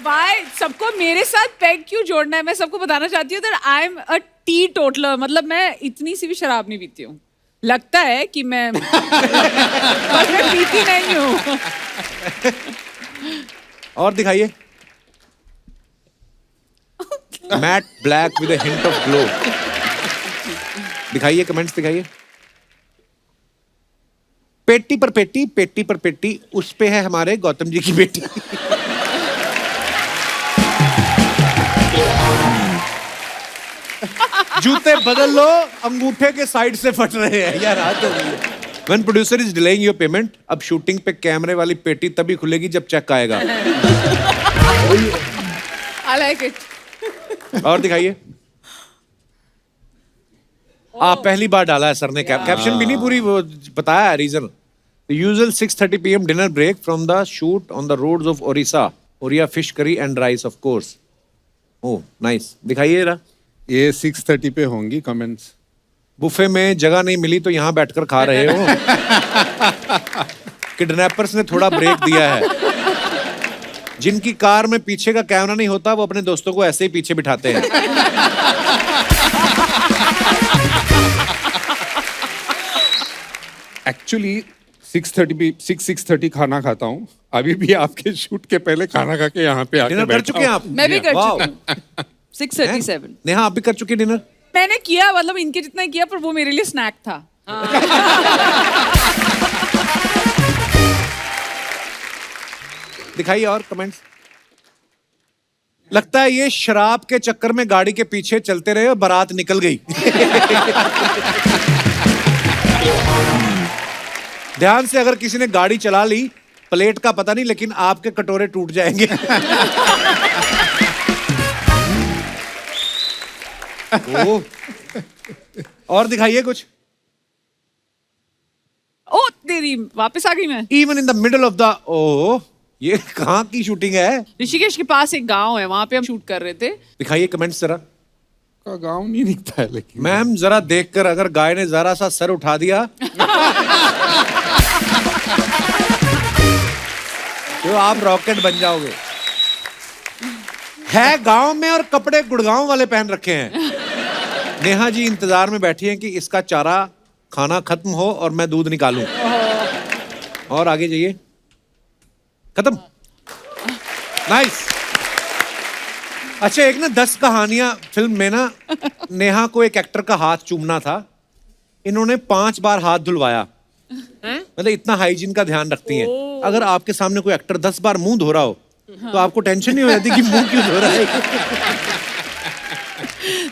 वाई सबको मेरे साथ पैग क्यों जोड़ना है? मैं सबको बताना चाहती हूँ that I am a T toddler. मतलब मैं इतनी सी भी शराब नहीं पीती हूँ। लगता है कि मैं पर मैं पीती नहीं हूँ। और दिखाइए। Matte black with a hint of glow. दिखाइए कमेंट्स, दिखाइए। पेटी पर पेटी, पेटी पर पेटी, उस पे है हमारे गौतम जी की बेटी। जूते बदल लो, अंगूठे के साइड से फट रहे हैं यार। हाथ हो गई है। When producer is delaying your payment, अब शूटिंग पे कैमरे वाली पेटी तभी खुलेगी जब चेक आएगा। I like it. और दिखाइए। आप पहली बार डाला है सर ने कैप्शन भी नहीं पूरी वो बताया है reason. The usual 6:30 PM dinner break from the shoot on the roads of Orissa. Oriya fish curry and rice of course. Oh, nice. दिखाइए जरा। ये 6:30 पे होंगी कमेंट्स। बुफे में जगह नहीं मिली तो यहाँ बैठकर खा रहे हो। किडनैपर्स ने थोड़ा ब्रेक दिया है। जिनकी कार में पीछे का कैमरा नहीं होता वो अपने दोस्तों को ऐसे ही पीछे बिठाते हैं। एक्चुअली 6:30 खाना खाता हूँ। अभी भी आपके शूट के पहले खाना खा के यहाँ पे आके डिनर कर बैठा चुके हैं हूँ। आप? मैं भी कर वाओ। चुकी हूँ। 6:37। नेहा आप भी कर चुके डिनर? मैंने किया, मतलब इनके जितना ही किया, पर वो मेरे लिए स्नैक था। दिखाइए और कमेंट्स। लगता है ये शराब के चक्कर में गाड़ी के पीछे चलते रहे और बारात निकल गई। ध्यान से, अगर किसी ने गाड़ी चला ली, प्लेट का पता नहीं लेकिन आपके कटोरे टूट जाएंगे। ओह। और दिखाइए कुछ। ओ तेरी, वापस आ गई मैं। Even in the middle of the, oh ये कहाँ की शूटिंग है? ऋषिकेश के पास एक गांव है, वहां पे हम शूट कर रहे थे। दिखाइए कमेंट्स जरा। का गाँव नहीं दिखता है लेकिन। मैम जरा देखकर, अगर गाय ने जरा सा सर उठा दिया तो आप रॉकेट बन जाओगे। है गांव में और कपड़े गुड़गांव वाले पहन रखे हैं। नेहा जी इंतजार में बैठी हैं कि इसका चारा खाना खत्म हो और मैं दूध निकालूं। और आगे जाइए। खत्म। नाइस। अच्छा, एक ना 10 कहानियां फिल्म में ना नेहा को एक एक्टर का हाथ चूमना था, इन्होंने 5 बार हाथ धुलवाया। मतलब इतना हाइजीन का ध्यान रखती हैं। अगर आपके सामने कोई एक्टर 10 बार मुंह धो रहा हो तो आपको टेंशन नहीं हो जाती कि मुंह क्यों धो रहा है?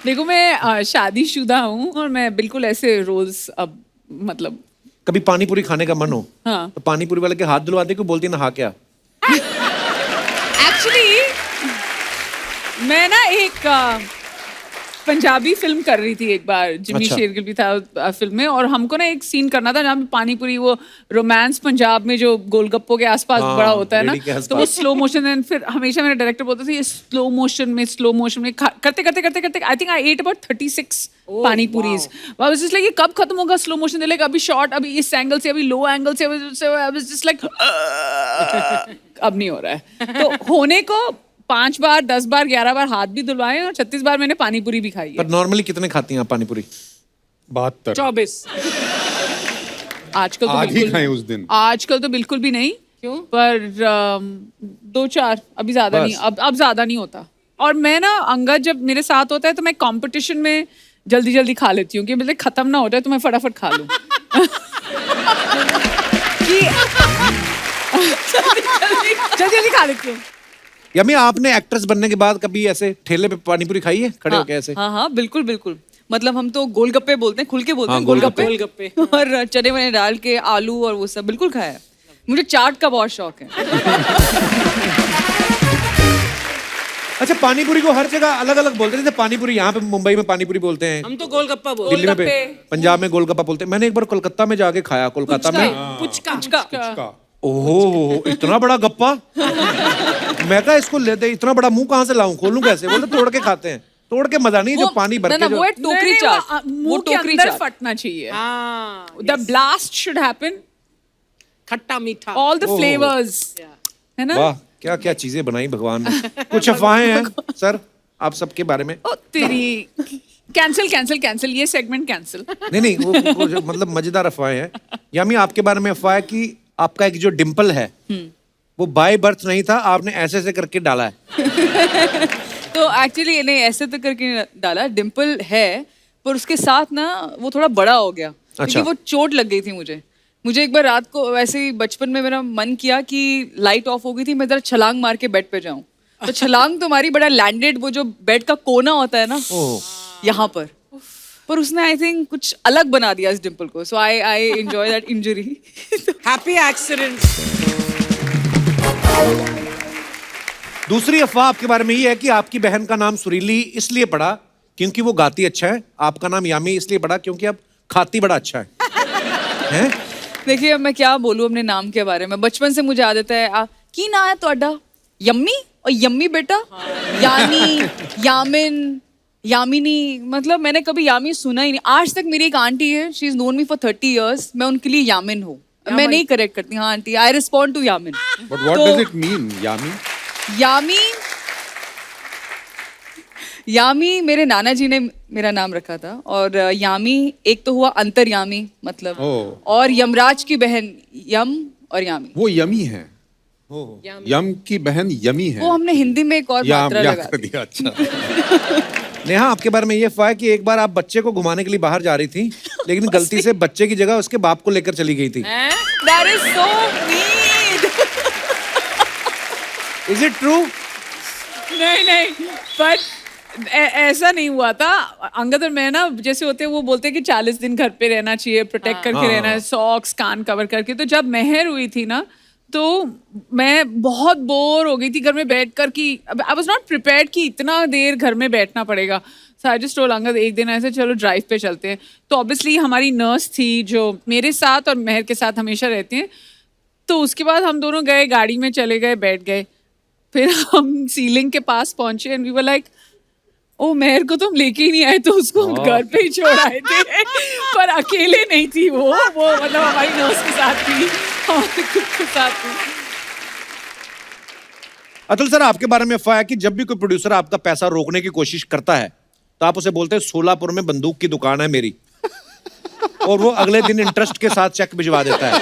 देखो मैं शादीशुदा हूँ और मैं बिल्कुल ऐसे रोल्स अब मतलब कभी पानी पूरी खाने का मन हो हाँ। तो पानी पूरी वाले के हाथ धुलवाते क्यों, बोलती नहा क्या? एक्चुअली मैं ना एक पंजाबी फिल्म कर रही थी एक बार, जिम्मी अच्छा। शेरगिल भी था फिल्म में, और हमको ना एक सीन करना था जहाँ पे पानी पूरी, वो रोमांस पंजाब में जो गोलगप्पों के आसपास हाँ, बड़ा होता है ना, रेडी के आसपास। तो वो स्लो मोशन, एंड फिर हमेशा मेरा डायरेक्टर बोलता था ये स्लो मोशन में करते करते करते करते I think I at about 36 पानी puris. I was just like ये कब खत्म होगा स्लो मोशन, लाइक अभी शॉर्ट, अभी इस एंगल से, अभी लो एंगल से, आई वाज जस्ट लाइक अब नहीं हो रहा है। तो होने को 5 बार 10 बार 11 बार हाथ भी धुलवाए और 36 बार मैंने पानी पूरी भी खाई है। पर नॉर्मली कितने खाती हैं आप पानी पूरी? 72 24 आजकल तो आधी बिल्कुल खाए उस दिन। आजकल तो बिल्कुल भी नहीं। क्यों? पर 2-4 अभी ज्यादा बस। नहीं, अब ज्यादा नहीं होता। और मैं ना अंगद जब मेरे साथ होता है तो मैं कंपटीशन में जल्दी जल्दी खा लेती हूँ कि मतलब खत्म ना हो जाए तो मैं फटाफट खा लूँ। जल्दी जल्दी खा लेती हूँ। यमी, आपने एक्ट्रेस बनने के बाद कभी ऐसे ठेले पे पानी पूरी खाई है खड़े होके ऐसे? हाँ हाँ बिल्कुल बिल्कुल। मतलब हम तो गोलगप्पे बोलते हैं, खुल के बोलते हाँ, हैं गोलगप्पे। और चने वने डाल के आलू और वो सब बिल्कुल खाया है। मुझे चाट का बहुत शौक है। अच्छा, पानी पूरी को हर जगह अलग अलग बोलते हैं। जैसे पानी पूरी यहाँ पे मुंबई में पानी पूरी बोलते हैं, हम तो गोलगप्पा बोलते दिल्ली में पंजाब में गोलगप्पा बोलते हैं। मैंने एक बार कोलकाता में जाके खाया, कोलकाता में। पुचका। ओहो, इतना बड़ा गप्पा! मैं कहा इसको लेते, इतना बड़ा मुंह कहाँ से लाऊं, खोलूं कैसे? बोले तोड़ के खाते हैं। तोड़ के मजा नहीं, जो पानी भर के जो वो है टोकरी चाट, वो मुंह के टोकरी अंदर चाट। फटना चाहिए। हाँ, द ब्लास्ट शुड हैपन, खट्टा मीठा। ऑल द फ्लेवर्स, है ना? वाह, क्या क्या चीजें बनाई भगवान ने। कुछ अफवाहें हैं सर आप सबके बारे में? ओ तेरी, कैंसिल ये सेगमेंट कैंसिल। नहीं, वो जो मतलब मजेदार अफवाहें हैं। यामी, आपके बारे में अफवाह है कि आपका एक जो डिम्पल है वो बाय बर्थ नहीं था, आपने ऐसे ऐसे करके डाला है। तो एक्चुअली नहीं ऐसे तो करके नहीं डाला, डिम्पल है पर उसके साथ ना वो थोड़ा बड़ा हो गया क्योंकि वो चोट लग गई थी मुझे एक बार रात को वैसे ही बचपन में मेरा मन किया कि लाइट ऑफ हो गई थी, मैं जरा छलांग मार के बेड पे जाऊं, तो छलांग तो हमारी बड़ा लैंडेड, वो जो बेड का कोना होता है ना यहाँ पर उसने आई थिंक कुछ अलग बना दिया इस डिम्पल को, so I enjoy that injury. Happy accident. दूसरी अफवाह आपके बारे में ये है कि आपकी बहन का नाम सुरीली इसलिए पड़ा क्योंकि वो गाती अच्छा है, आपका नाम यामी इसलिए पड़ा क्योंकि आप खाती बड़ा अच्छा है। हैं? देखिए अब मैं क्या बोलूँ अपने नाम के बारे में, बचपन से मुझे आदत है। की ना है ਤੁਹਾਡਾ? यम्मी और यम्मी बेटा, यानी यामिन यामिनी, मतलब मैंने कभी यामी सुना ही नहीं आज तक। मेरी एक आंटी है, she is known me for 30 years, मैं उनके लिए यामिन हूँ, मैं नहीं करेक्ट करती। हाँ aunty, I respond to Yamin. But what does it mean, Yami? Yami मेरे नाना जी ने मेरा नाम रखा था, और यामी एक तो हुआ अंतर्यामी मतलब, और यमराज की बहन यम और यामी। वो यमी है। यम की बहन यमी है। वो हमने हिंदी में एक और मात्रा लगा दी। दिया। अच्छा। नेहा, आपके बारे में ये अफवाह है कि एक बार आप बच्चे को घुमाने के लिए बाहर जा रही थी, लेकिन गलती से बच्चे की जगह उसके बाप को लेकर चली गई थी। That is so mean. Is it true? नहीं पर ऐसा नहीं हुआ था। अंगद और मैं ना जैसे होते हैं वो बोलते हैं कि 40 दिन घर पे रहना चाहिए, प्रोटेक्ट करके रहना है, सॉक्स कान कवर करके। तो जब मेहर हुई थी ना तो मैं बहुत बोर हो गई थी घर में बैठ कर कि आई वाज नॉट प्रिपेयर्ड कि इतना देर घर में बैठना पड़ेगा। सो आई जस्ट टोल्ड अंगद एक दिन ऐसे चलो ड्राइव पे चलते हैं। तो ऑब्वियसली हमारी नर्स थी जो मेरे साथ और मेहर के साथ हमेशा रहती हैं। तो उसके बाद हम दोनों गए, गाड़ी में चले गए, बैठ गए। फिर हम सीलिंग के पास पहुंचे एंड वी वर लाइक, ओ मेहर को तो हम लेके ही नहीं आए, तो उसको हम घर पे ही छोड़ आए थे। पर अकेले नहीं थी वो मतलब हमारी नर्स के साथ थी, हमारे खुद के साथ थी। अतुल सर, आपके बारे में अफवाह है कि जब भी कोई प्रोड्यूसर आपका पैसा रोकने की कोशिश करता है तो आप उसे बोलते हैं सोलापुर में बंदूक की दुकान है मेरी, और वो अगले दिन इंटरेस्ट के साथ चेक भिजवा देता है।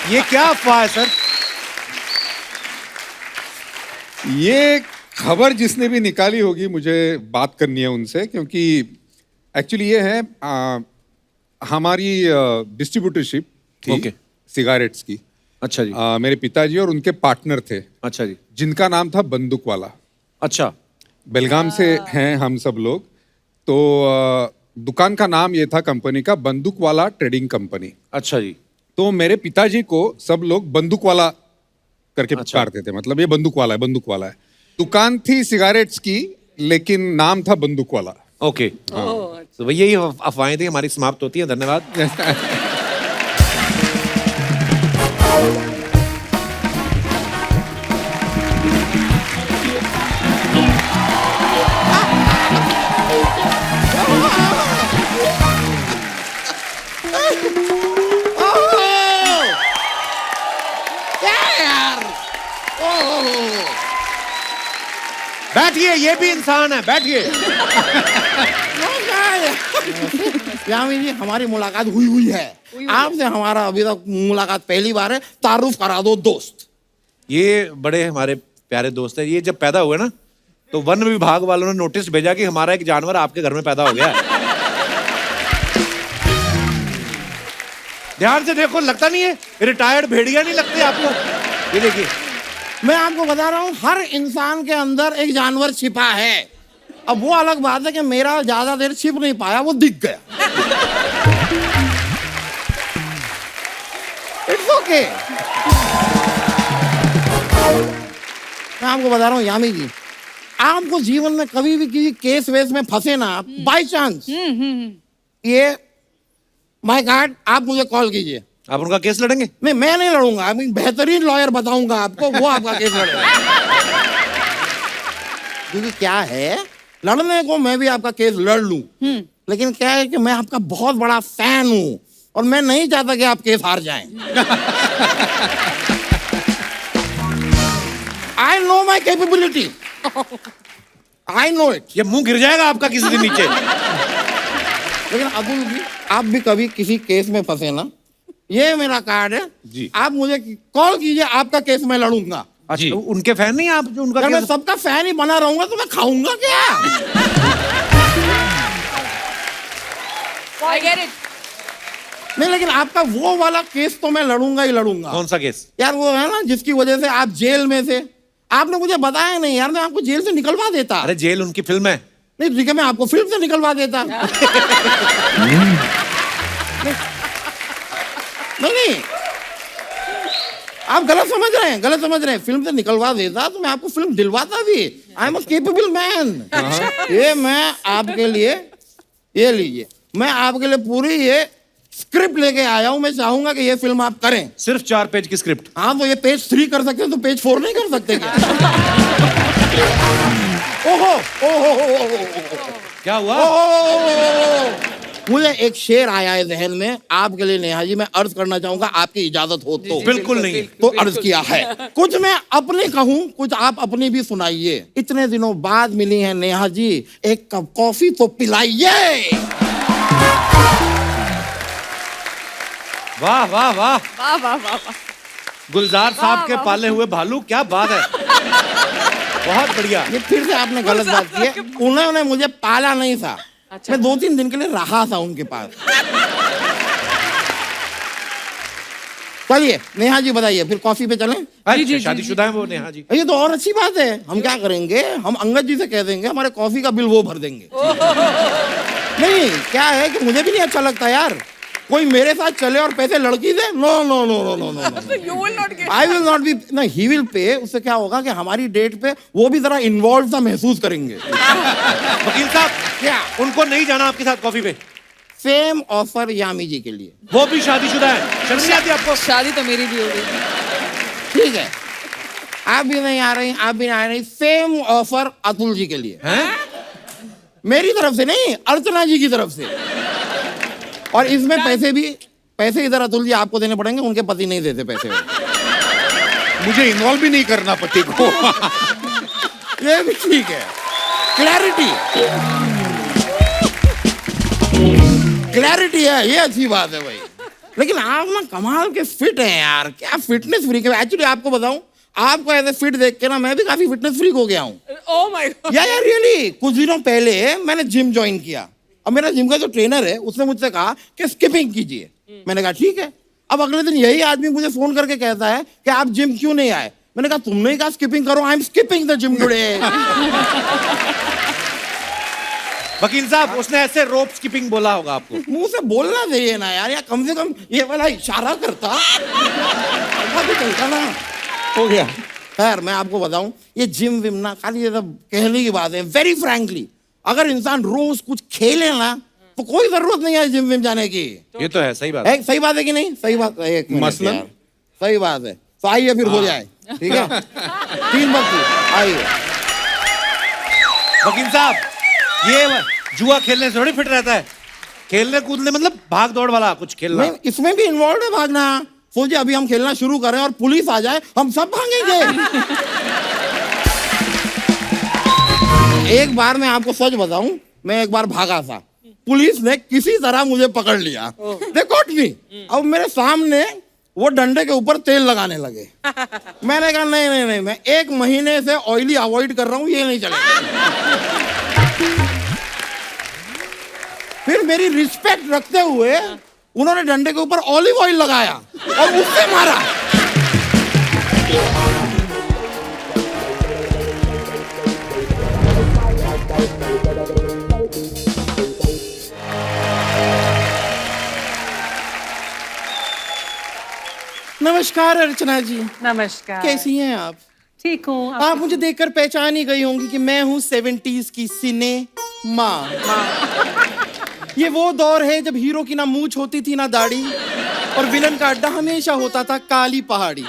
ये क्या अफवाह है सर? ये खबर जिसने भी निकाली होगी, मुझे बात करनी है उनसे, क्योंकि एक्चुअली ये है हमारी डिस्ट्रीब्यूटरशिप थी Okay. सिगारेट्स की। अच्छा जी। मेरे पिताजी और उनके पार्टनर थे, अच्छा जी। जिनका नाम था बंदूक वाला। अच्छा। बेलगाम से हैं हम सब लोग। तो दुकान का नाम ये था कंपनी का, बंदूक वाला ट्रेडिंग कंपनी। अच्छा जी। तो मेरे पिताजी को सब लोग बंदूक वाला करके पुकारते थे, मतलब ये बंदूक वाला है, बंदूक वाला है। दुकान थी सिगारेट्स की, लेकिन नाम था बंदूक वाला। ओके। तो भैया यही अफवाहें थी, हमारी समाप्त होती है। धन्यवाद। बैठिए, ये भी इंसान है, बैठिए। यामी जी, हमारी मुलाकात हुई है आपसे, हमारा अभी तक मुलाकात पहली बार है। तारुफ करा दो दोस्त। ये बड़े हमारे प्यारे दोस्त है। ये जब पैदा हुए ना, तो वन विभाग वालों ने नोटिस भेजा कि हमारा एक जानवर आपके घर में पैदा हो गया है। ध्यान से देखो, लगता नहीं है रिटायर्ड भेड़िया नहीं लगते आपको? ये देखिए, मैं आपको बता रहा हूँ, हर इंसान के अंदर एक जानवर छिपा है। अब वो अलग बात है कि मेरा ज्यादा देर छिप नहीं पाया, वो दिख गया। It's okay. मैं आपको बता रहा हूँ यामी जी, आपको जीवन में कभी भी किसी केस वेस में फंसे ना, बाय चांस, ये माय गॉड, आप मुझे कॉल कीजिए। आप उनका केस लड़ेंगे? नहीं, मैं नहीं लड़ूंगा। मैं बेहतरीन लॉयर बताऊंगा आपको, वो आपका केस लड़ेगा। क्योंकि क्या है, लड़ने को मैं भी आपका केस लड़ लूं, लेकिन क्या है कि मैं आपका बहुत बड़ा फैन हूं और मैं नहीं चाहता कि आप केस हार जाएं। I know my capability, I know it. ये मुंह गिर जाएगा आपका किसी दिन नीचे। लेकिन अतुल जी, आप भी कभी किसी केस में फंसे ना, ये मेरा कार्ड है जी। आप मुझे कॉल कीजिए, आपका केस मैं लड़ूंगा। अच्छा, तो उनके फैन नहीं आप जो उनका अगर मैं केस... सबका फैन ही बना रहूंगा तो मैं खाऊंगा क्या? I get it. नहीं, लेकिन आपका वो वाला केस तो मैं लड़ूंगा ही लड़ूंगा। कौन सा केस? यार वो है ना, जिसकी वजह से आप जेल में थे। आपने मुझे बताया नहीं यार, मैं आपको जेल से निकलवा देता। अरे जेल उनकी फिल्म है। नहीं ठीक है, मैं आपको फिल्म से निकलवा देता। नहीं, आप गलत समझ रहे हैं, गलत समझ रहे हैं। फिल्म से निकलवा देता तो मैं आपको फिल्म दिलवाता भी। I am a capable man. ये मैं आपके लिए, ये लीजिए, मैं आपके लिए पूरी ये स्क्रिप्ट लेके आया हूं। मैं चाहूंगा कि ये फिल्म आप करें। सिर्फ 4 पेज की स्क्रिप्ट? हाँ, तो ये पेज 3 कर सकते हैं, तो पेज 4 नहीं कर सकते क्या? ओहो, ओहो, क्या हुआ? मुझे एक शेर आया है जहन में आपके लिए नेहा जी, मैं अर्ज करना चाहूंगा, आपकी इजाजत हो तो। बिल्कुल नहीं। तो अर्ज किया है। कुछ मैं अपनी कहूं, कुछ आप अपनी भी सुनाइए। इतने दिनों बाद मिली है नेहा जी, एक कप कॉफी तो पिलाइए। वाह वाह वाह, वाह वाह वाह वाह। गुलजार साहब के पाले हुए भालू, क्या बात है, बहुत बढ़िया। ये फिर से आपने गलत बात की है। उन्होंने मुझे पाला नहीं था। मैं 2-3 दिन के लिए रहा था उनके पास। चलिए नेहा जी बताइए, फिर कॉफी पे चलें? अच्छा, शादीशुदा है वो नेहा जी? ये तो और अच्छी बात है। हम क्या करेंगे, हम अंगद जी से कह देंगे हमारे कॉफी का बिल वो भर देंगे। नहीं, क्या है कि मुझे भी नहीं अच्छा लगता यार, कोई मेरे साथ चले और पैसे लड़की दे। No no no no no no, You will not get. I will not be. ना, ही विल पे। उससे क्या होगा कि हमारी डेट पे वो भी जरा इन्वॉल्व सा महसूस करेंगे। वकील साहब, क्या उनको नहीं जाना आपके साथ कॉफी पे? सेम ऑफर यामी जी के लिए। वो भी शादीशुदा है, शर्म नहीं आती आपको? शादी तो मेरी भी हो गई। ठीक है, आप भी नहीं आ रही, आप भी नहीं आ रही। सेम ऑफर अतुल जी के लिए। हैं? मेरी तरफ से नहीं, अर्चना जी की तरफ से। और इसमें पैसे इधर अतुल जी आपको देने पड़ेंगे, उनके पति नहीं देते पैसे। मुझे इन्वॉल्व भी नहीं करना पति को। ये भी ठीक है। क्लैरिटी है, ये अच्छी बात है भाई। लेकिन आप ना कमाल के फिट हैं यार, क्या फिटनेस फ्रीक है। एक्चुअली आपको बताऊं, आपको ऐसे फिट देख के ना मैं भी काफी फिटनेस फ्रीक हो गया हूँ। Oh my God. या यार रियली, कुछ दिनों पहले मैंने जिम ज्वाइन किया। अब मेरा जिम का जो ट्रेनर है उसने मुझसे कहा कि स्किपिंग कीजिए। मैंने कहा ठीक है। अब अगले दिन यही आदमी मुझे फोन करके कहता है कि आप जिम क्यों नहीं आए। मैंने कहा तुमने ही कहा स्किपिंग करो, I am skipping the gym today. वकील साहब, उसने ऐसे रोप स्किपिंग बोला होगा आपको। मुंह से बोलना चाहिए ना यार, या कम से कम ये वाला इशारा करता, ऐसा भी चलता ना। हो गया। खैर मैं आपको बताऊं, ये जिम विम ना खाली ये सब कहने की बात है। वेरी फ्रैंकली, अगर इंसान रोज कुछ खेले ना तो कोई जरूरत नहीं है जिम विम जाने की। ये तो है, सही बात है। सही बात है कि नहीं? सही बात है। एक मिनट मसलन? यार, सही बात है। तो आइए फिर हो जाए, ठीक है? 3 वक्त आइए। वकील साहब, ये जुआ खेलने से थोड़ी फिट रहता है। खेलने कूदने मतलब भाग दौड़ वाला कुछ खेलना। नहीं, इसमें भी इन्वॉल्व है भागना। सोचिए अभी हम खेलना शुरू करें और पुलिस आ जाए, हम सब भागेंगे। एक बार मैं आपको सच बताऊं, मैं एक बार भागा था, पुलिस ने किसी तरह मुझे पकड़ लिया। They caught me. अब मेरे सामने वो डंडे के ऊपर तेल लगाने लगे। मैंने कहा नहीं नहीं नहीं, मैं 1 महीने से ऑयली अवॉइड कर रहा हूं, ये नहीं चलेगा। फिर मेरी रिस्पेक्ट रखते हुए उन्होंने डंडे के ऊपर ऑलिव ऑयल लगाया और उससे मारा। नमस्कार अर्चना जी, नमस्कार। कैसी हैं आप? ठीक हूँ। आप मुझे देखकर पहचान ही गई होंगी कि मैं हूँ 70s की सिने माँ। ये वो दौर है जब हीरो की ना मूंछ होती थी ना दाढ़ी, और विलन का अड्डा हमेशा होता था काली पहाड़ी।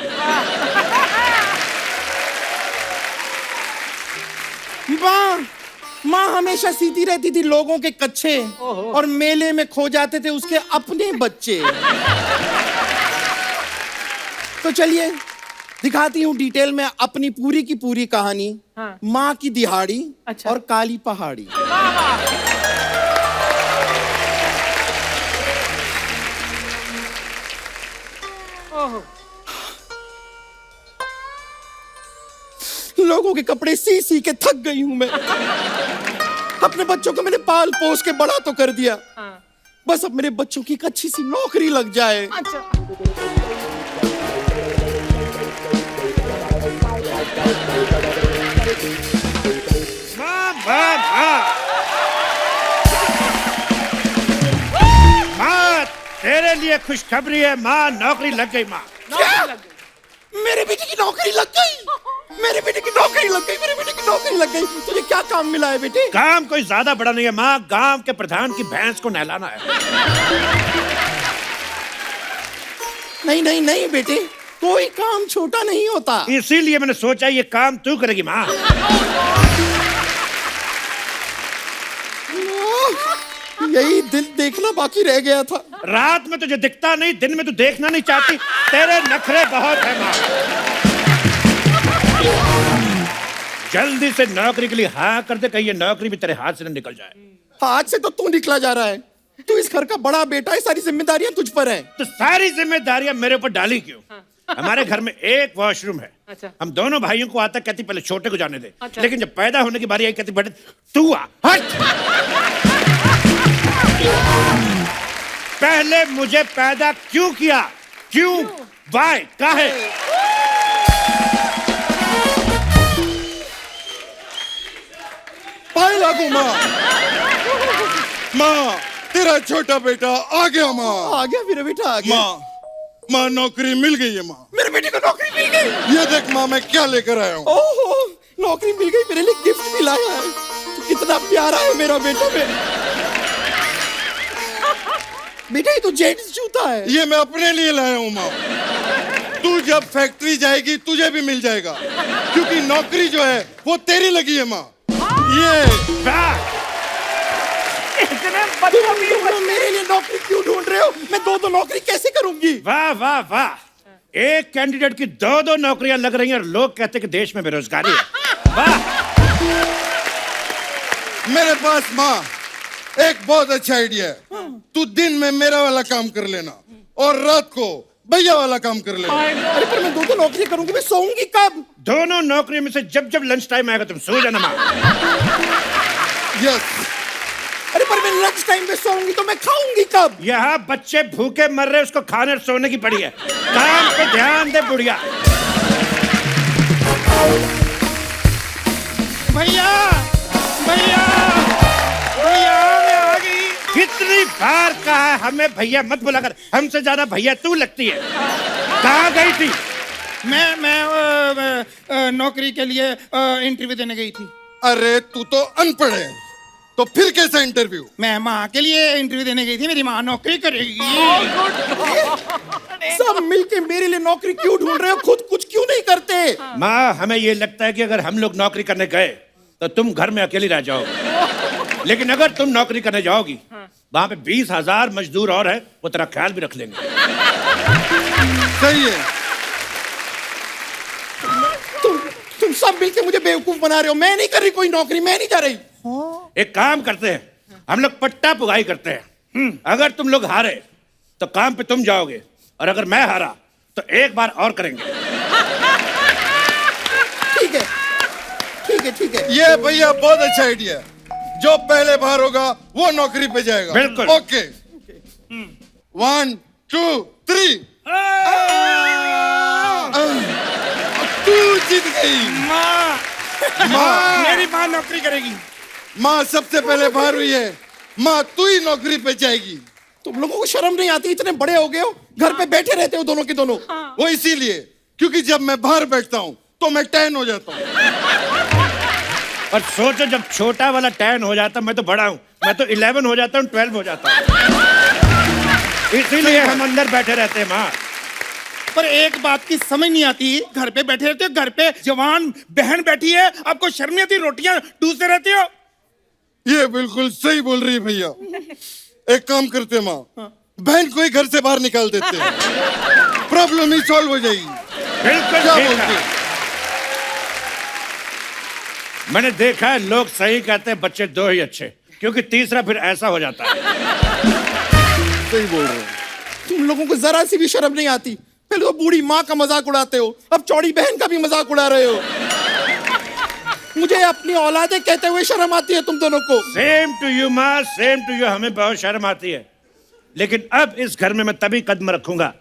माँ हमेशा सीती रहती थी लोगों के कच्चे, और मेले में खो जाते थे उसके अपने बच्चे। तो चलिए दिखाती हूँ डिटेल में अपनी पूरी की पूरी कहानी। हाँ। माँ की दिहाड़ी अच्छा। और काली पहाड़ी। लोगों के कपड़े सी सी के थक गई हूं मैं। अपने बच्चों को मैंने पाल पोस के बड़ा तो कर दिया। हाँ। बस अब मेरे बच्चों की एक अच्छी सी नौकरी लग जाए। अच्छा। माँ माँ माँ माँ, तेरे लिए खुशखबरी है माँ, नौकरी लग गई माँ। मेरे बेटे की नौकरी लग गई। मेरे बेटे की नौकरी लग गई। मेरे बेटे की नौकरी लग गई। तुझे क्या काम मिला है बेटे? काम कोई ज्यादा बड़ा नहीं है माँ, गांव के प्रधान की भैंस को नहलाना है। नहीं नहीं नहीं बेटे, कोई काम छोटा नहीं होता। इसीलिए मैंने सोचा ये काम तू करेगी माँ। यही दिल देखना बाकी रह गया था। रात में तुझे दिखता नहीं, दिन में तू देखना नहीं चाहती। तेरे नखरे बहुत है माँ। जल्दी से नौकरी के लिए हाँ कर दे, कहीं ये नौकरी भी तेरे हाथ से न निकल जाए। हाथ से तो तू निकला जा रहा है। तू इस घर का बड़ा बेटा है, सारी जिम्मेदारियां तुझ पर हैं। तो सारी जिम्मेदारियां मेरे ऊपर डाली क्यों? हमारे घर में एक वॉशरूम है। अच्छा। हम दोनों भाइयों को आता कहती पहले छोटे को जाने दे। अच्छा। लेकिन जब पैदा होने की बारी आई कहती बेटे तू आ, हट। पहले मुझे पैदा क्यों किया? क्यों? वाई? काहे? पाए लागू माँ। माँ, तेरा छोटा बेटा आ गया माँ। आ गया मेरा बेटा, आ गया। माँ नौकरी मिल गई है माँ। मेरे बेटे को नौकरी मिल गई। ये देख माँ, मैं क्या लेकर आया हूँ। ओहो, नौकरी मिल गई, मेरे लिए गिफ्ट भी लाया है। तू कितना प्यारा है मेरा बेटा। बेटा ये तो जेंट्स जूता है। ये मैं अपने लिए लाया हूँ माँ। तू जब फैक्ट्री जाएगी तुझे भी मिल जाएगा, क्योंकि नौकरी जो है वो तेरी लगी है माँ। ये तुम मेरे लिए नौकरी क्यों ढूंढ रहे हो? मैं 2 नौकरी कैसे करूंगी? वाह वाह वाह, एक कैंडिडेट की 2 नौकरियां लग रही हैं और लोग कहते हैं कि देश में बेरोजगारी है। वाह। मेरे पास माँ एक बहुत अच्छा आइडिया है। तू दिन में मेरा वाला काम कर लेना और रात को भैया वाला काम कर ले। अरे पर मैं दो नौकरी करूंगी, मैं सोऊंगी कब? दोनों नौकरियों में से जब जब लंच टाइम आएगा तुम सो जाना माँ। यस। अरे पर मैं लंच टाइम पे सोऊंगी तो मैं खाऊंगी कब? यहाँ बच्चे भूखे मर रहे, उसको खाने और सोने की पड़ी है। काम पे ध्यान दे बुढ़िया। भैया भैया भैया मैं आ गई। कितनी बार कहा है हमें भैया मत बुलाकर, हमसे ज्यादा भैया तू लगती है। कहाँ गई थी? मैं नौकरी के लिए इंटरव्यू देने गई थी। अरे तू तो अनपढ़ है, तो फिर कैसा इंटरव्यू? मैं माँ के लिए इंटरव्यू देने गई थी, मेरी माँ नौकरी करेगी। सब मिलके मेरे लिए नौकरी क्यों ढूंढ रहे हो, खुद कुछ क्यों नहीं करते? माँ हमें ये लगता है कि अगर हम लोग नौकरी करने गए तो तुम घर में अकेली रह जाओगी, लेकिन अगर तुम नौकरी करने जाओगी वहां पे 20,000 मजदूर और है, वो तेरा ख्याल भी रख लेंगे। सही है। तुम सब मिलके मुझे बेवकूफ बना रहे हो। मैं नहीं कर रही कोई नौकरी, मैं नहीं जा रही। एक काम करते हैं, हम लोग पट्टा पुगाई करते हैं। अगर तुम लोग हारे तो काम पे तुम जाओगे, और अगर मैं हारा तो एक बार और करेंगे। ठीक है ठीक है ठीक है। ये भैया बहुत अच्छा आइडिया है। जो पहले बाहर होगा वो नौकरी पे जाएगा। बिल्कुल। ओके 1 2 3। तू जीत गई। माँ मेरी माँ नौकरी करेगी। माँ सबसे पहले बाहर हुई है, माँ तू ही नौकरी पे जाएगी। तुम लोगों को शर्म नहीं आती? इतने बड़े हो गए हो, घर पे बैठे रहते हो दोनों के दोनों। वो इसीलिए क्योंकि जब मैं बाहर बैठता हूँ तो मैं 10 हो जाता हूँ। और सोचो जब छोटा वाला 10 हो जाता, मैं तो बड़ा हूँ, मैं तो 11 हो जाता हूँ, 12 हो जाता हूँ। इसीलिए हम अंदर बैठे रहते हैं माँ। पर एक बात की समझ नहीं आती, घर पे बैठे रहते हो, घर पे जवान बहन बैठी है, आपको शर्म नहीं आती? रोटियां टूसते रहते हो। ये बिल्कुल सही बोल रही है भैया। एक काम करते हैं माँ, बहन को ही घर से बाहर निकाल देते हैं, प्रॉब्लम ही सॉल्व हो जाएगी। बिल्कुल क्या ठीक बोलते है। हैं? मैंने देखा है लोग सही कहते हैं, बच्चे दो ही अच्छे, क्योंकि तीसरा फिर ऐसा हो जाता है। सही बोल रहे हो। तुम लोगों को जरा सी भी शर्म नहीं आती? पहले तो बूढ़ी माँ का मजाक उड़ाते हो, अब चौड़ी बहन का भी मजाक उड़ा रहे हो। मुझे अपनी औलादे कहते हुए शर्म आती है तुम दोनों को। सेम टू यू माँ, सेम टू यू। हमें बहुत शर्म आती है, लेकिन अब इस घर में मैं तभी कदम रखूंगा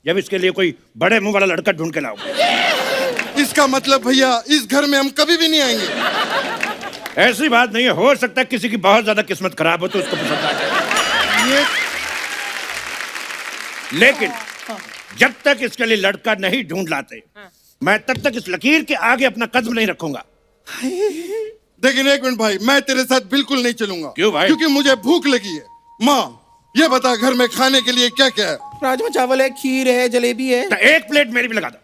जब इसके लिए कोई बड़े मुंह वाला लड़का ढूंढ के लाऊंगा। इसका मतलब भैया इस घर में हम कभी भी नहीं आएंगे। ऐसी बात नहीं है, हो सकता है किसी की बहुत ज्यादा किस्मत खराब हो तो उसको पसंद आ जाए। लेकिन जब तक इसके लिए लड़का नहीं ढूंढ लाते, मैं तब तक इस लकीर के आगे अपना कदम नहीं रखूंगा। लेकिन एक मिनट भाई, मैं तेरे साथ बिल्कुल नहीं चलूंगा। क्यों भाई? क्योंकि मुझे भूख लगी है। माँ ये बता घर में खाने के लिए क्या क्या है? राजमा चावल है, खीर है, जलेबी है। तो एक प्लेट मेरी भी लगा दो।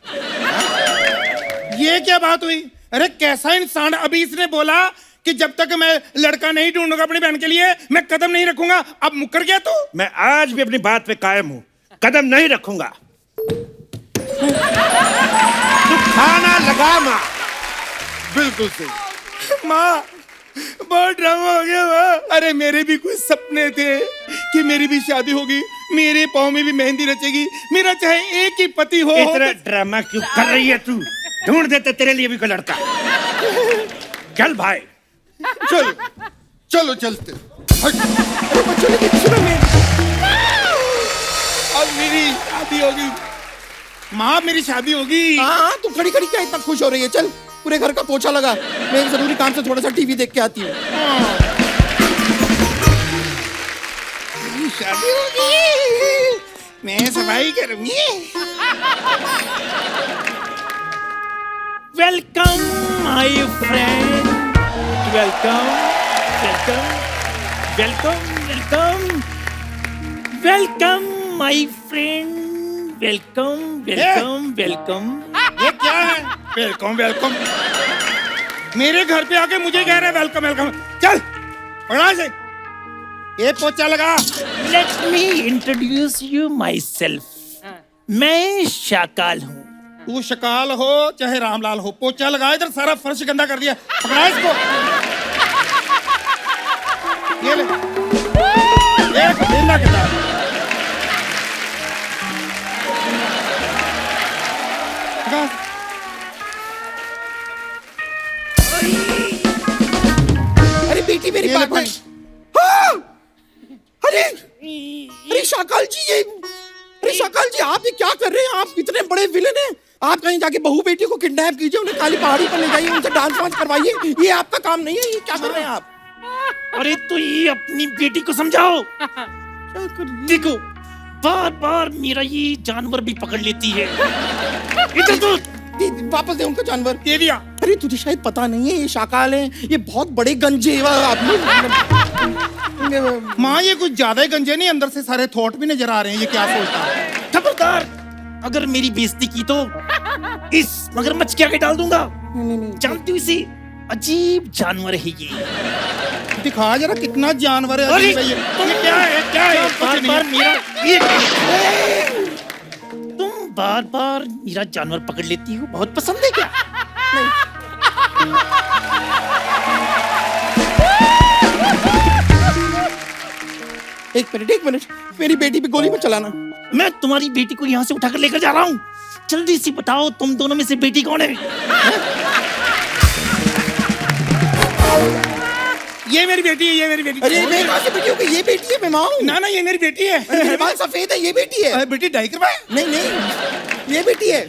ये क्या बात हुई? अरे कैसा इंसान! अभी इसने बोला कि जब तक मैं लड़का नहीं ढूंढूंगा अपनी बहन के लिए मैं कदम नहीं रखूंगा, अब मुकर गया तू। मैं आज भी अपनी बात पे कायम हूं, कदम नहीं रखूंगा। तू खाना लगा माँ। बिल्कुल सही। माँ बहुत ड्रामा हो गया माँ। अरे मेरे भी कुछ सपने थे कि मेरी भी शादी होगी, मेरे पाँव में भी मेहंदी रचेगी, मेरा चाहे एक ही पति हो। इतना ड्रामा क्यों कर रही है तू? ढूंढ देते तेरे लिए भी कोई लड़का। चल भाई चलो चलो चलते। हट। अरे बच्चों लेकिन सुनो अब मेरी शादी होगी माँ, मेरी शादी होगी। हाँ तू खड़ी खड़ी क्या इतना खुश हो रही है? चल पूरे घर का पोछा लगा, मैं एक जरूरी काम से थोड़ा सा टीवी देख के आती हूँ। मेरी शादी होगी, मैं सफाई करूंगी। Welcome my friend, welcome welcome welcome welcome welcome my friend, welcome welcome welcome. ये क्या है? Welcome welcome. मेरे घर पे आके मुझे कह रहा है वेलकम वेलकम। चल पकड़ा से, ये पोछा लगा। Let me introduce you my self. मैं शाकाल हूँ। तू शकाल हो चाहे रामलाल हो, पोछा लगा। इधर सारा फर्श गंदा कर दिया, पकड़ा इसको। ये ले, ये गंदा कितना। हाँ। अरे बेटी मेरी ये ले बात पानी। हाँ! अरे शाकाल जी ये, अरे शाकाल जी आप ये क्या कर रहे हैं? आप इतने बड़े विलेन हैं। आप कहीं जाके बहू बेटी को किडनैप कीजिए, उन्हें काली पहाड़ी पर ले जाइए, उनसे डांस वांस करवाइए। ये आपका काम नहीं है। ये क्या कर रहे हैं आप? अरे तो ये अपनी बेटी को समझाओ। देखो बार बार मेरा ये जानवर भी पकड़ लेती है। इधर तो वापस दे उनको जानवर। दे दिया। अरे तुझे शायद पता नहीं है, ये शाकाल हैं, ये बहुत बड़े गंजे माँ ये कुछ ज्यादा ही गंजे नहीं, अंदर से सारे थॉट भी नजर आ रहे हैं। ये क्या सोचता है? खबरदार अगर मेरी बेइज्जती की तो इस मगरमच्छ के आगे डाल दूंगा। जानती हूँ इसे, अजीब जानवर है ये। दिखा जरा कितना जानवर है। अरे अजीब है ये। तुम क्या है बार बार मेरा ये तुम बार बार मेरा जानवर पकड़ लेती हो, बहुत पसंद है क्या? एक मिनट मेरी बेटी पे गोली मत चलाना। मैं तुम्हारी बेटी को यहाँ से उठाकर लेकर जा रहा हूँ। जल्दी से बताओ तुम दोनों में से बेटी कौन है? ये मेरी बेटी है, ये मेरी बेटी। अरे मेरी कहाँ से बेटी होगी? ये बेटी है, मैं माँ हूँ। ना ना ये मेरी बेटी है। मेरे बाल सफेद है, ये बेटी है। अरे बेटी डाई करवाए? नहीं ये बेटी है।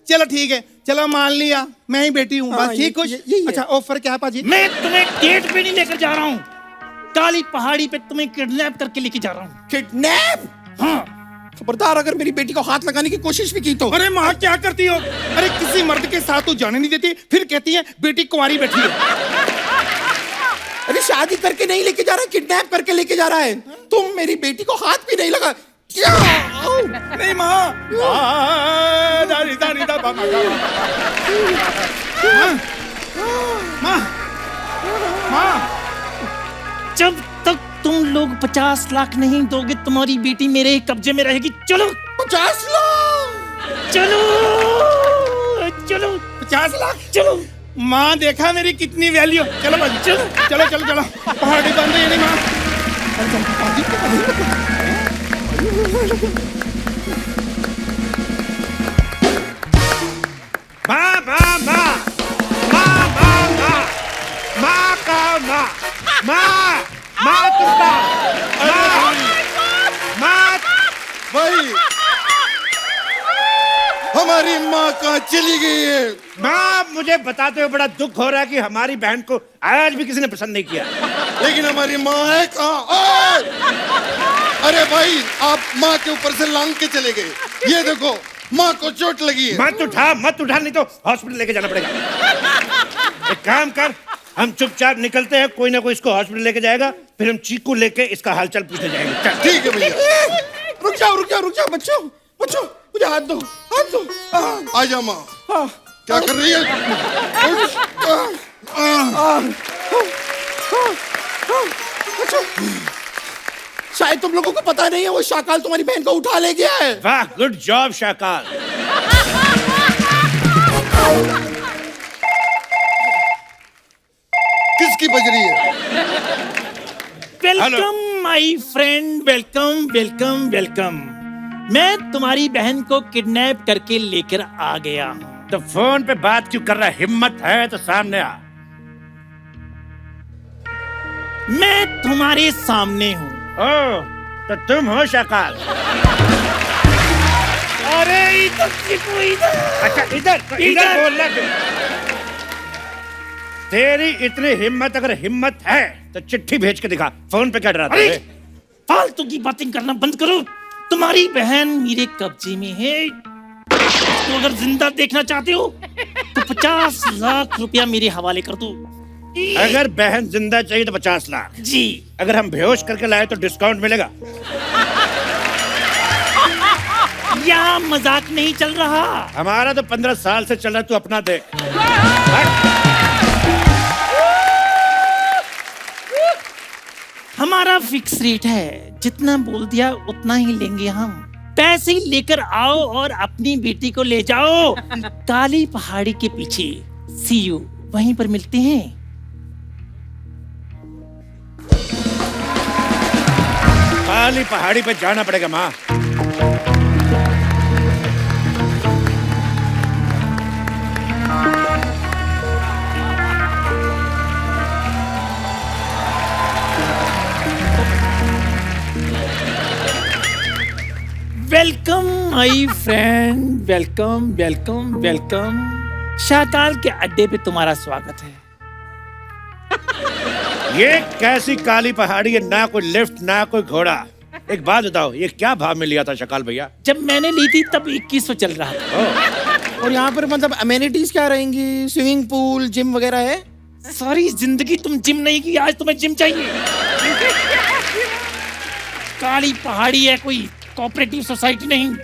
चलो ठीक है, चलो मान लिया मैं ही बेटी हूँ। हाँ, बस ठीक कुछ। यही है। अच्छा ऑफर क्या है पाजी? मैं तुम्हें डेट पे नहीं लेकर जा रहा हूँ, काली पहाड़ी पे तुम्हें किडनैप करके लेके जा रहा हूँ। किडनैप? हाँ। खबरदार अगर मेरी बेटी को हाथ लगाने की कोशिश भी की तो। अरे माँ क्या करती हो? अरे किसी मर्द के साथ तू जाने नहीं देती, फिर कहती है बेटी कुंवारी बैठी है। अरे शादी करके नहीं लेके जा रहा है, किडनैप करके लेके जा रहा है। तुम मेरी बेटी को हाथ भी नहीं लगा। नहीं माँ। माँ माँ जब तक तुम लोग 50 लाख नहीं दोगे तुम्हारी बेटी मेरे ही कब्जे में रहेगी। चलो 50 लाख? चलो चलो 50 लाख? चलो। माँ देखा मेरी कितनी वैल्यू। चलो बस चलो चलो चलो चलो पहाड़ी बंद है नहीं माँ। माँ माँ माँ माँ माँ माँ माँ का माँ माँ माँ तुमका माँ भाई हमारी माँ कहाँ चली गई है? माँ मुझे बताते हुए बड़ा दुख हो रहा है कि हमारी बहन को आज भी किसी ने पसंद नहीं किया। लेकिन हमारी माँ है कहाँ? ओए! अरे भाई आप माँ के ऊपर से लांग के चले गए। ये देखो माँ को चोट लगी है। मत उठा नहीं तो हॉस्पिटल लेके जाना पड़ेगा। एक काम कर, हम चुपचाप निकलते हैं, कोई ना कोई इसको हॉस्पिटल लेके जाएगा, फिर हम चीकू लेके इसका हालचाल पूछने जाएंगे। चल। ठीक है भैया। रुक जाओ बच्चों मुझे हाथ दो। आ जा माँ। क्या कर रही है? शायद तुम लोगों को पता नहीं है, वो शाकाल तुम्हारी बहन को उठा ले गया है। वाह गुड जॉब शाकाल। किसकी बज रही है? Welcome my friend, welcome welcome welcome. मैं तुम्हारी बहन को किडनैप करके लेकर आ गया हूँ। तो फोन पे बात क्यों कर रहा है? हिम्मत है तो सामने आ। मैं तुम्हारे सामने हूँ। ओ तो तुम हो शाकाल? अरे इधर चिकू इधर। अच्छा इधर बोलना। तेरी इतनी हिम्मत, अगर हिम्मत है तो चिट्ठी भेज के दिखा। फोन पे क्या डराता अरे है? फालतू की बातें करना बंद करो। तुम्हारी बहन मेरे कब्जे में है। तो अगर जिंदा देखना चाहते हो तो 50 लाख रुपया मेरे हवाले कर दो। अगर बहन जिंदा चाहिए तो 50 लाख जी। अगर हम बेहोश करके लाए तो डिस्काउंट मिलेगा। यहाँ मजाक नहीं चल रहा। हमारा तो 15 साल से चल रहा, तू अपना देख। हमारा फिक्स रेट है, जितना बोल दिया उतना ही लेंगे हम। पैसे लेकर आओ और अपनी बेटी को ले जाओ काली पहाड़ी के पीछे। सी यू, वहीं पर मिलते हैं। काली पहाड़ी पे जाना पड़ेगा माँ। My friend, welcome welcome welcome. Shakaal के अड्डे पे तुम्हारा स्वागत है। ये कैसी काली पहाड़ी है, ना कोई लिफ्ट ना कोई घोड़ा। एक बात बताओ, ये क्या भाव में लिया था शकाल भैया? जब मैंने ली थी तब 2100 चल रहा था। और यहाँ पर मतलब अमेनिटीज क्या रहेंगी? स्विमिंग पूल, जिम वगैरह है? सारी जिंदगी तुम जिम नहीं की, आज तुम्हें जिम चाहिए? काली पहाड़ी है, कोई कोऑपरेटिव सोसाइटी नहीं।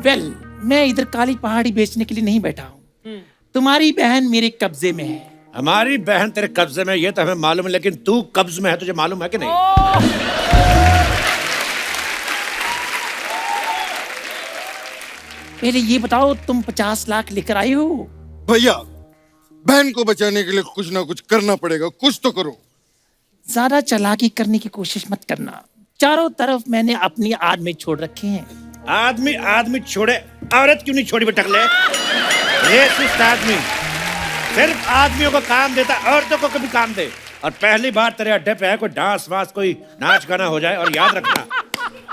वेल, मैं इधर काली पहाड़ी बेचने के लिए नहीं बैठा हूँ। तुम्हारी बहन मेरे कब्जे में है। हमारी बहन तेरे कब्जे में, ये तो हमें मालूम है, लेकिन तू कब्ज में है, तुझे मालूम है कि नहीं? पहले ये बताओ, तुम 50 लाख लेकर आए हो? भैया, बहन को बचाने के लिए कुछ ना कुछ करना पड़ेगा, कुछ तो करो। ज्यादा चालाकी करने की कोशिश मत करना। चारों तरफ मैंने अपनी आदमी छोड़ रखे हैं। आदमी आदमी छोड़े, औरत क्यों नहीं छोड़ी बेटकले? रेसिस्ट आदमी सिर्फ आदमियों को काम देता, औरतों को कभी काम दे। और पहली बार तेरे अड्डे पे है कोई डांस वांस, कोई नाच गाना हो जाए। और याद रखना,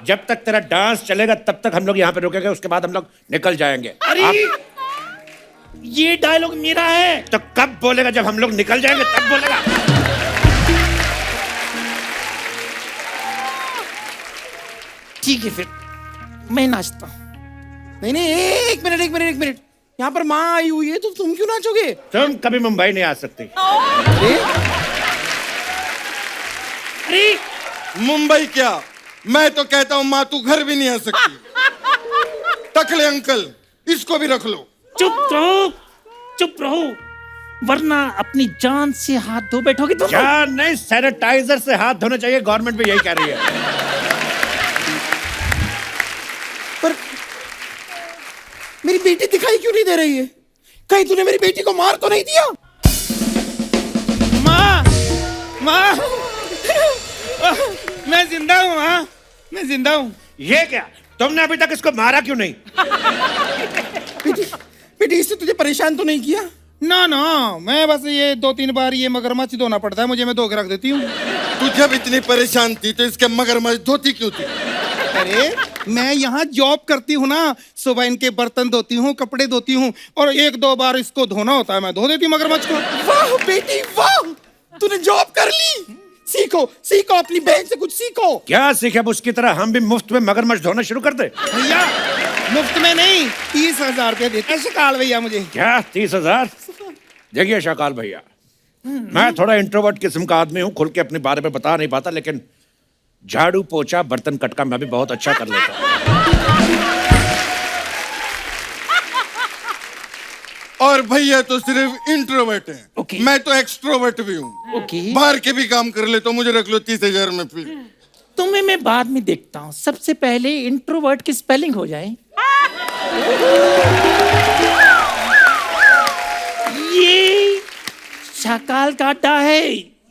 जब तक तेरा डांस चलेगा तब तक हम लोग यहाँ पे रुकेंगे, उसके बाद हम लोग निकल जाएंगे। अरे ये डायलॉग मेरा है। तो कब बोलेगा? जब हम लोग निकल जाएंगे तब बोलेगा। ठीक है, फिर मैं नाचता हूँ। नहीं नहीं, एक मिनट। यहाँ पर माँ आई हुई है, तो तुम क्यों नाचोगे? तुम कभी मुंबई नहीं आ सकती। अरे मुंबई क्या, मैं तो कहता हूँ माँ तू घर भी नहीं आ सकती। टकले अंकल, इसको भी रख लो। चुप रहो, वरना अपनी जान से हाथ धो बैठोगे तुम। जान नहीं, सैनिटाइजर से हाथ धोने चाहिए, गवर्नमेंट भी यही कह रही है। पर मेरी बेटी दिखाई क्यों नहीं दे रही है? कहीं तूने मेरी बेटी को मार तो नहीं दिया? माँ, मैं जिंदा हूँ। हाँ, मैं जिंदा हूँ। ये क्या, तुमने अभी तक इसको मारा क्यों नहीं? बेटी, इससे तुझे परेशान तो नहीं किया? ना, मैं बस ये 2-3 बार ये मगरमच्छ धोना पड़ता है मुझे, मैं धो के रख देती हूँ। तू जब इतनी परेशान थी तो इसके मगरमच्छ धोती क्यों थी? अरे मैं यहाँ जॉब करती हूँ ना, सुबह इनके बर्तन धोती हूँ, कपड़े धोती हूँ, और 1-2 बार इसको धोना होता है, मैं धो देती हूँ मगरमच्छ को। वाह बेटी वाह, तूने जॉब कर ली। सीखो अपनी बहन से कुछ सीखो। क्या सीखे? उसकी तरह हम भी मुफ्त में मगरमच्छ धोना शुरू कर दे। भैया मुफ्त में नहीं, 30,000 रुपये देते हैं शकाल भैया मुझे। क्या 30,000? देखिए शकाल भैया, मैं थोड़ा इंट्रोवर्ट किस्म का आदमी हूँ, खुल के अपने बारे में बता नहीं पाता, लेकिन झाड़ू पोछा बर्तन कटका मैं भी बहुत अच्छा कर लेता हूँ। और भैया तो सिर्फ इंट्रोवर्ट है। Okay. मैं तो एक्सट्रोवर्ट भी हूँ। Okay. बाहर के भी काम कर ले, तो मुझे रख लो 30,000 में फिर। तुम्हें मैं बाद में देखता हूँ, सबसे पहले इंट्रोवर्ट की स्पेलिंग हो जाए। ये शाकाल का अड्डा है,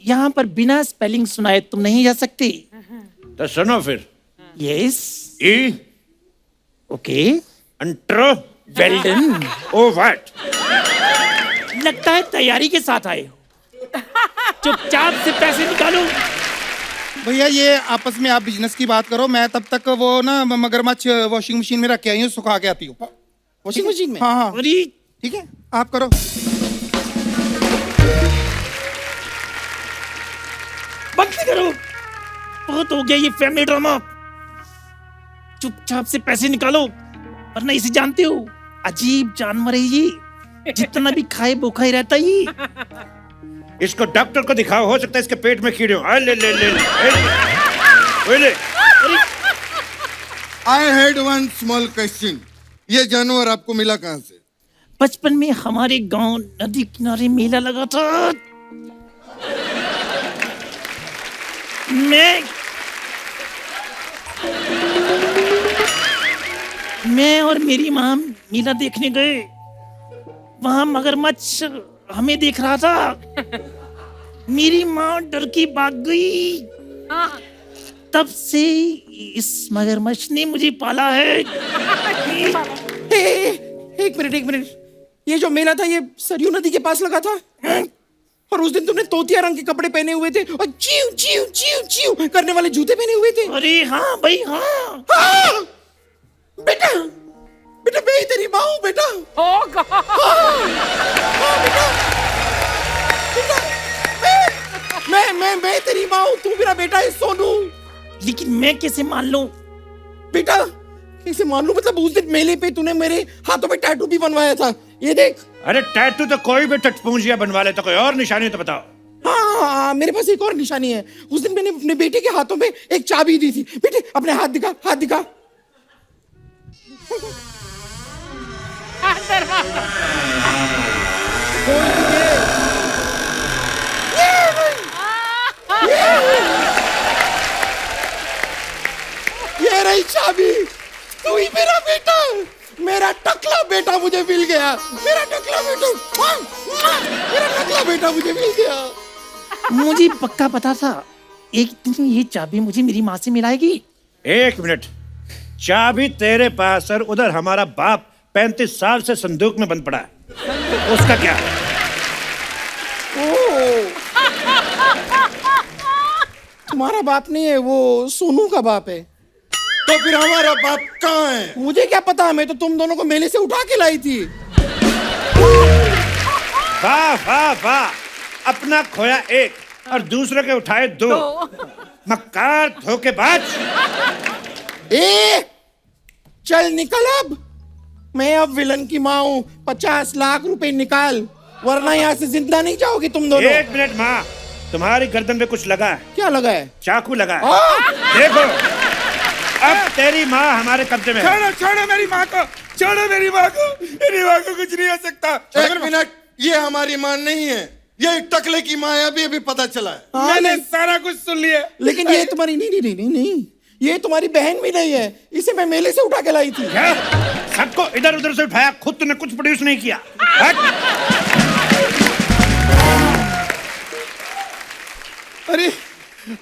यहाँ पर बिना स्पेलिंग सुनाए तुम नहीं जा सकती। तो सुनो फिर। Yes, E okay, intro, well done. Oh what? लगता है तैयारी के साथ आए हो। चुपचाप से पैसे निकालो। भैया ये आपस में आप बिजनेस की बात करो, मैं तब तक वो ना मगरमच्छ वॉशिंग मशीन में रख के आई हूँ, सुखा के आती हूँ। वॉशिंग मशीन में? हाँ, अरे ठीक है, आप करो। बंद करो, बहुत हो गया ये फैमिली ड्रामा। चुपचाप से पैसे निकालो, वरना इसे जानते हो, अजीब जानवर है ये, जितना भी खाए भूखा ही रहता ही। इसको डॉक्टर को दिखाओ, हो सकता है इसके पेट में कीड़े हो। ले। I had one small question, ये जानवर आपको मिला कहाँ से? बचपन में हमारे गांव नदी किनारे मेला लगा था। मैं और मेरी माँ मेला देखने गए, वहां मगरमच्छ हमें देख रहा था। मेरी माँ डर के भाग गई। तब से इस मगरमच्छ ने मुझे पाला है। एक मिनट, ये जो मेला था ये सरयू नदी के पास लगा था? और उस दिन तुमने तोतिया रंग के कपड़े पहने हुए थे और चीव चीव चीव चीव करने वाले जूते पहने हुए थे। अरे हाँ भाई हाँ। हाँ! बेटा बेटा मैं ही तेरी माँ हूँ बेटा। Oh God! हाँ, बेटा बेटा मैं तेरी माँ हूँ, तू मेरा बेटा है सोनू। लेकिन मैं कैसे मान लूं? बेटा कैसे मान लूं? मतलब उस दिन मेले पे तूने मेरे हाथों पे टैटू भी बनवाया था, ये देख। अरे टैटू तो कोई भी टटपूंजिया बनवा ले, तो कोई और निशानी तो बताओ। हाँ, मेरे पास एक और निशानी है। उस दिन मैंने अपने बेटे के हाथों में एक चाबी दी थी। बेटे अपने हाथ दिखा, हाथ दिखा। ये रही चाबी। तू ही मेरा बेटा, मेरा टकला बेटा मुझे मिल गया। मेरा टकला बेटा, मेरा टकला बेटा मुझे मिल गया। मुझे पक्का पता था एक दिन ये चाबी मुझे मेरी माँ से मिलाएगी। एक मिनट, चाबी तेरे पास और उधर हमारा बाप 35 साल से संदूक में बंद पड़ा है, उसका क्या? तुम्हारा बाप नहीं है, वो सोनू का बाप है। तो फिर हमारा बाप कहाँ है? मुझे क्या पता, मैं तो तुम दोनों को मेले से उठा के लाई थी। वाह वाह वाह, अपना खोया एक और दूसरे के उठाए दो। मक्कार धोखेबाज। चल निकल अब, मैं अब विलन की माँ हूँ। 50 लाख रुपए निकाल, वरना यहाँ से जिंदा नहीं जाओगे तुम दोनों। एक मिनट माँ, तुम्हारी गर्दन पे कुछ लगा है। क्या लगा है? चाकू लगा है। देखो, अब तेरी माँ हमारे कब्जे में है। छोड़ो छोड़ो मेरी माँ को, छोड़ो मेरी माँ को, मेरी माँ को कुछ नहीं हो सकता। एक मिनट, ये हमारी माँ नहीं है, ये एक टकले की माँ है, अभी पता चला है। मैंने सारा कुछ सुन लिया। लेकिन ये तुम्हारी नहीं, ये तुम्हारी बहन भी नहीं है। इसे मैं मेले से उठा के लाई थी। क्या? सबको इधर उधर से उठाया, खुद तूने कुछ प्रोड्यूस नहीं किया। अरे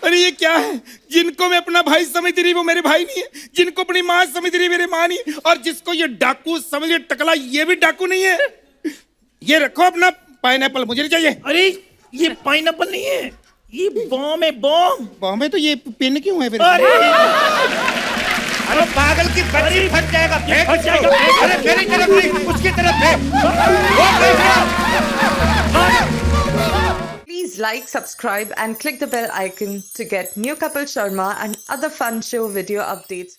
अरे ये क्या है? जिनको मैं अपना भाई समझ रही वो मेरे भाई नहीं है, जिनको अपनी माँ समझ रही मेरे माँ नहीं, और जिसको ये डाकू समझ रही टकला, ये भी डाकू नहीं है। ये रखो अपना पाइनएप्पल, मुझे नहीं चाहिए। अरे ये पाइनएप्पल नहीं है, ये बॉम्ब है, बॉम्ब। बॉम्ब है तो ये पिन क्यों है फिर? अरे पागल की बच्ची फट जाएगा, फेंक उसको। अरे मेरी तरफ नहीं, उसकी तरफ फेंक। Please like, subscribe and click the bell icon to get new Kapil Sharma and other fun show video updates.